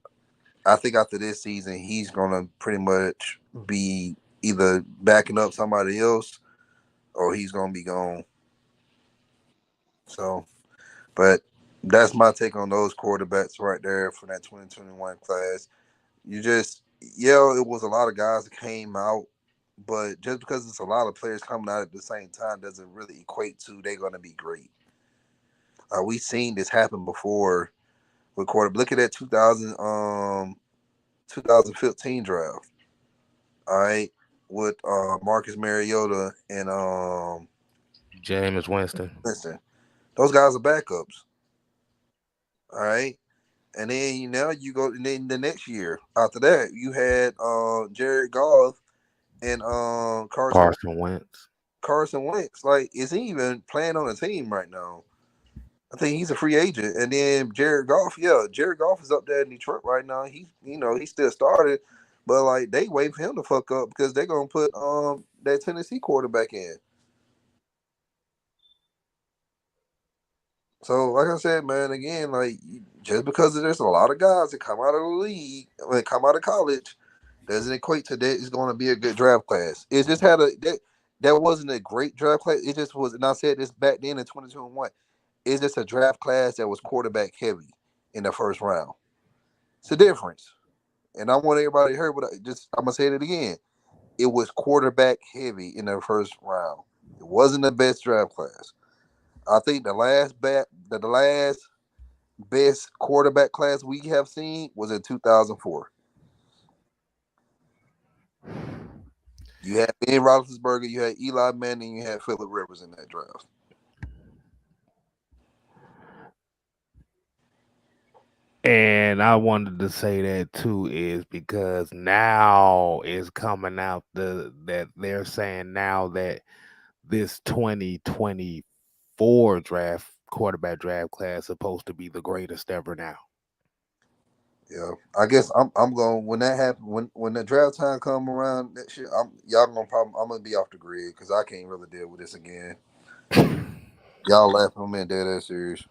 I think after this season, he's gonna pretty much be either backing up somebody else or he's gonna be gone. So, but that's my take on those quarterbacks right there for that 2021 class. It was a lot of guys that came out, but just because it's a lot of players coming out at the same time doesn't really equate to they're gonna be great. We've seen this happen before with quarter. Look at that 2015 draft. All right, with Marcus Mariota and Jameis Winston. Winston. Those guys are backups. All right. And then now you go, and then the next year after that, you had Jared Goff and Carson Wentz. Carson Wentz. Like, is he even playing on a team right now? I think he's a free agent. And then Jared Goff, yeah, Jared Goff is up there in Detroit right now. He still started, but like they wait for him to fuck up because they're gonna put that Tennessee quarterback in. So, like I said, man, again, like just because there's a lot of guys that come out of the league, come out of college, doesn't equate to that it's going to be a good draft class. It just had that wasn't a great draft class. It just was, and I said this back then in 2021. It's just a draft class that was quarterback heavy in the first round. It's a difference, and I want everybody to hear what I'm gonna say it again. It was quarterback heavy in the first round. It wasn't the best draft class. I think the last best quarterback class we have seen was in 2004. You had Ben Roethlisberger, you had Eli Manning, you had Phillip Rivers in that draft. And I wanted to say that too is because now is coming out that they're saying now that this 2024 quarterback draft class supposed to be the greatest ever now. Yeah, I guess I'm going when that happens when the draft time come around. That shit, I'm gonna be off the grid because I can't really deal with this again. Y'all laughing, I'm in dead ass serious.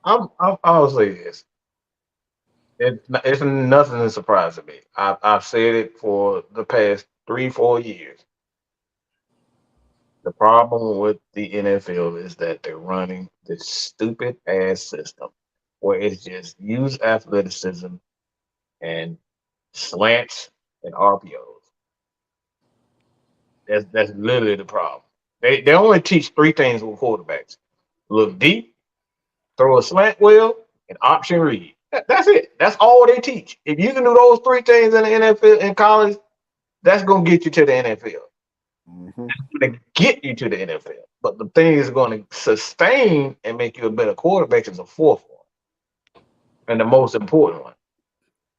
I'll say this. It's nothing that surprises me. I've said it for the past 3 4 years. The problem with the NFL is that they're running this stupid ass system where it's just use athleticism and slants and RPOs. That's literally the problem. They only teach three things with quarterbacks: look deep, throw a slant well, and option read. That's it. That's all they teach. If you can do those three things in the NFL in college, that's gonna get you to the NFL. Mm-hmm. To get you to the NFL. But the thing is going to sustain and make you a better quarterback is a fourth one, and the most important one.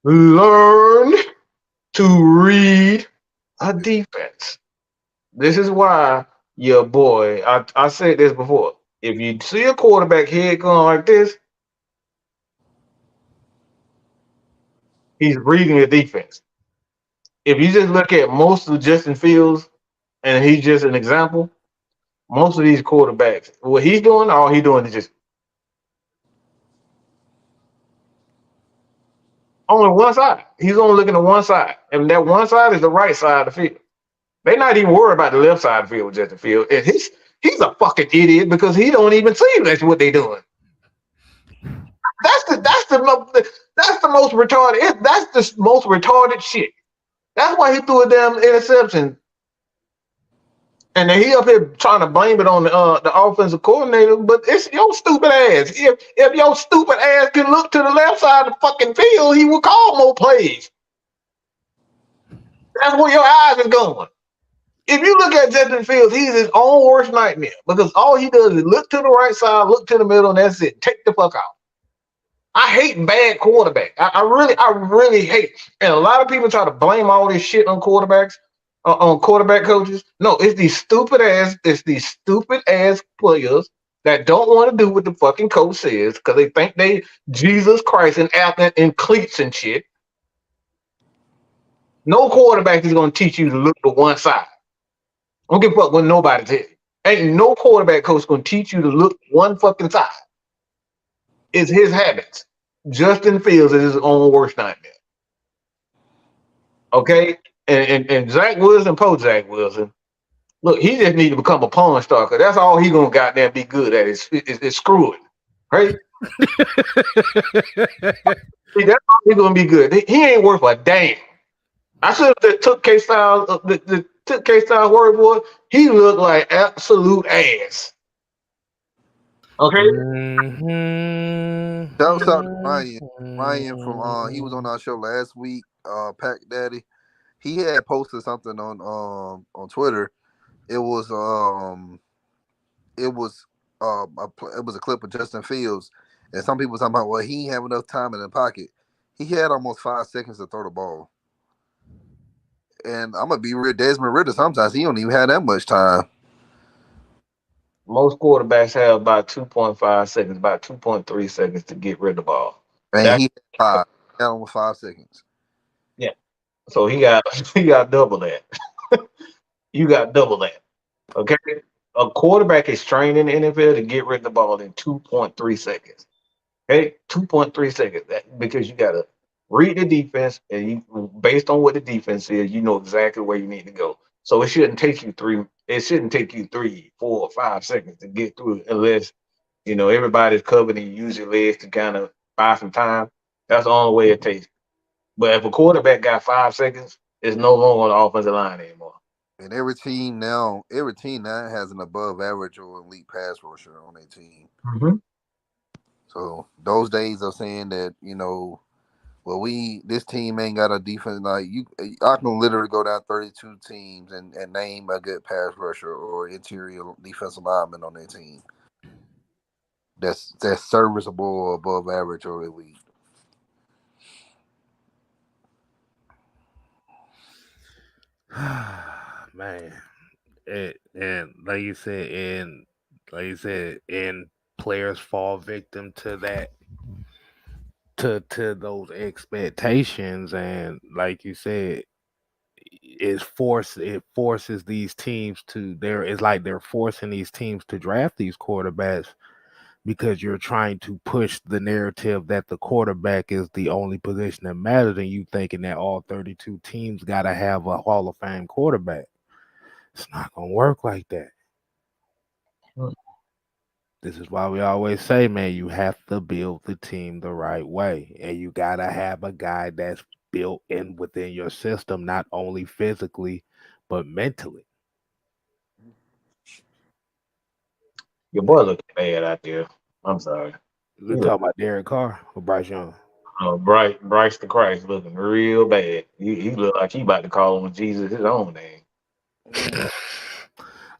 Learn to read a defense. This is why your boy, I said this before. If you see a quarterback head going like this, he's reading the defense. If you just look at most of Justin Fields, and he's just an example, most of these quarterbacks, what he's doing, all he's doing is just only one side. He's only looking at one side, and that one side is the right side of the field. They're not even worried about the left side of the field, just the field. And he's a fucking idiot because he don't even see that's what they're doing. That's the most retarded. That's the most retarded shit. That's why he threw a damn interception. And then he up here trying to blame it on the offensive coordinator, but it's your stupid ass. If your stupid ass can look to the left side of the fucking field, he will call more plays. That's where your eyes is going. If you look at Justin Fields, he's his own worst nightmare because all he does is look to the right side, look to the middle, and that's it. Take the fuck out. I hate bad quarterback. I really hate. And a lot of people try to blame all this shit on quarterbacks, on quarterback coaches. No, it's these stupid ass players that don't want to do what the fucking coach says because they think they Jesus Christ and cleats and shit. No quarterback is going to teach you to look to one side. I don't give a fuck what nobody tells you. Ain't no quarterback coach going to teach you to look one fucking side. It's his habits. Justin Fields is his own worst nightmare. Okay? And Zach Wilson, Zach Wilson, look, he just need to become a pawn star because that's all he going to goddamn be good at is screwing. Right? See, that's all he going to be good. He ain't worth a damn. I should have took K-Styles, took K-Styles word for it. He looked like absolute ass. Okay? Mm-hmm. Shouts out to Ryan. Ryan from he was on our show last week. Pack Daddy. He had posted something on Twitter. It was it was it was a clip of Justin Fields, and some people talking about well he didn't have enough time in the pocket. He had almost 5 seconds to throw the ball. And I'm gonna be real. Desmond Ritter. Sometimes he don't even have that much time, Most quarterbacks have about 2.5 seconds, about 2.3 seconds to get rid of the ball. and That he had five. He had almost 5 seconds. yeah. So he got he got double that. You got double that. Okay. A quarterback is trained in the NFL to get rid of the ball in 2.3 seconds. Okay, 2.3 seconds. Because you gotta read the defense, and you based on what the defense is, you know exactly where you need to go. So it shouldn't take you three. It shouldn't take you 3, 4, 5 seconds to get through it, unless everybody's covered and you use your legs to kind of buy some time. That's the only way it takes. But if a quarterback got 5 seconds, it's no longer on the offensive line anymore. And every team now has an above average or elite pass rusher on their team. Hmm. So those days of saying that well, this team ain't got a defense like you. I can literally go down 32 teams and name a good pass rusher or interior defensive lineman on their team. That's serviceable or above average or elite. Man, and like you said, and players fall victim to that, to those expectations, and like you said, it forces these teams to there. It's like they're forcing these teams to draft these quarterbacks because you're trying to push the narrative that the quarterback is the only position that matters, and you thinking that all 32 teams got to have a Hall of Fame quarterback. It's not gonna work like that. This is why we always say, man, you have to build the team the right way, and you gotta have a guy that's built in within your system, not only physically but mentally. Your boy looking bad out there. I'm sorry. We're He look, talking about Derek Carr or Bryce Young. Bryce the Christ looking real bad. He look like he about to call him Jesus his own name.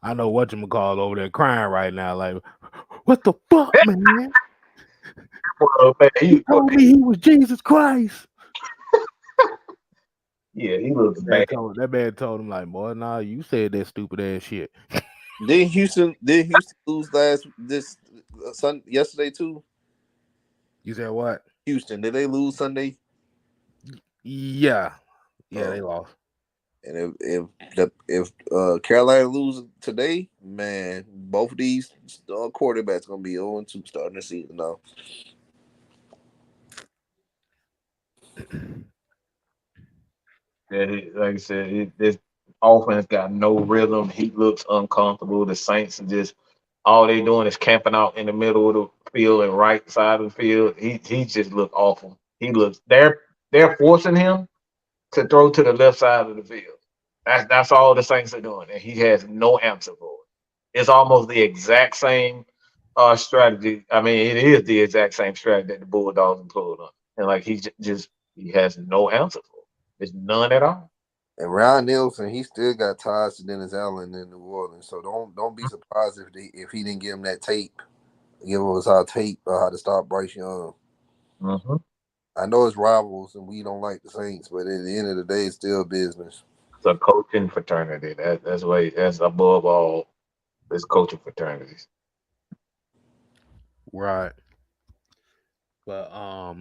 I know what you call over there crying right now. Like, what the fuck, man? Well, man, He told me he was Jesus Christ. yeah, he looks That bad. man told him like, boy, nah, you said that stupid ass shit. Did Houston lose last this yesterday too? You said what? Houston, did they lose Sunday? Yeah, yeah, they Oh, lost. and if Carolina loses today, man, both of these quarterbacks gonna be 0-2 starting the season now. Like I said, this offense got no rhythm. He looks uncomfortable. The Saints are just all they doing is camping out in the middle of the field and right side of the field. He just look awful. They're forcing him to throw to the left side of the field. That's all the Saints are doing, and he has no answer for it. It's almost the exact same strategy. I mean, it is the exact same strategy that the Bulldogs employed on, and like he has no answer for it. It's none at all. And Ryan Nielsen, he still got ties to Dennis Allen in New Orleans, so don't be surprised if he didn't give him that tape, give us our tape on how to stop Bryce Young. Mm-hmm. I know it's rivals and we don't like the Saints, but at the end of the day, it's still business. It's a coaching fraternity. That's above all. It's coaching fraternities. Right. But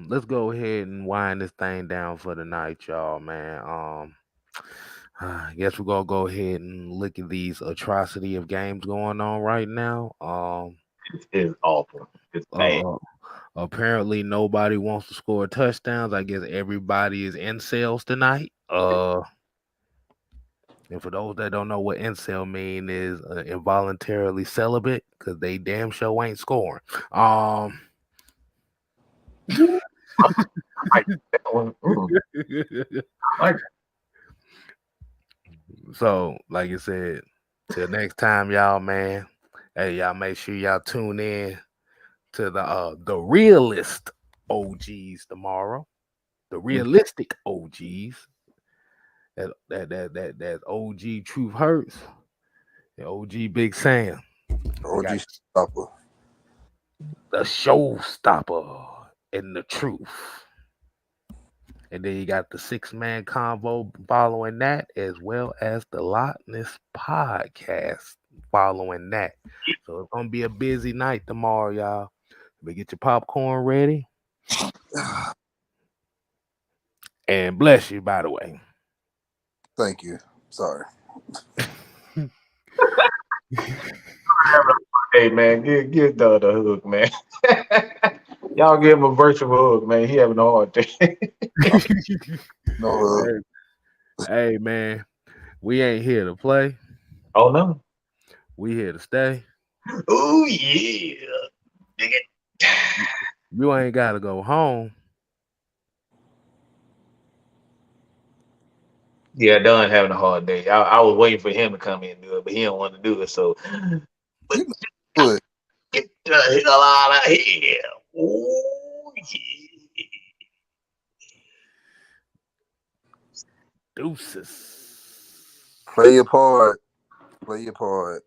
let's go ahead and wind this thing down for the night, y'all, man. I guess we're gonna go ahead and look at these atrocity of games going on right now. It's awful. It's bad. Uh, apparently nobody wants to score touchdowns. I guess everybody is incels tonight. And for those that don't know what incel mean is involuntarily celibate because they damn sure ain't scoring. Um, I like that one. I like so like I said, till next time, y'all, man. Hey, y'all make sure y'all tune in to the realist OGs tomorrow. The realistic OGs. That OG Truth Hurts. The OG Big Sam. They got OG stopper. the showstopper and the truth. And then you got the 6-man convo following that, as well as the Loudness podcast following that. So it's gonna be a busy night tomorrow, y'all. But get your popcorn ready. And bless you, by the way. Thank you. Sorry. Hey man, give Doug the hug, man. Y'all give him a virtual hug, man. He having a hard day. No, hey, hey, man, we ain't here to play. Oh no. We here to stay. Oh yeah. Dig it. You ain't gotta go home. Yeah, Don having a hard day. I was waiting for him to come in and do it, but he don't want to do it. So, but you know it. get the hell out of here. Oh yeah. Deuces. Play your part. Play your part.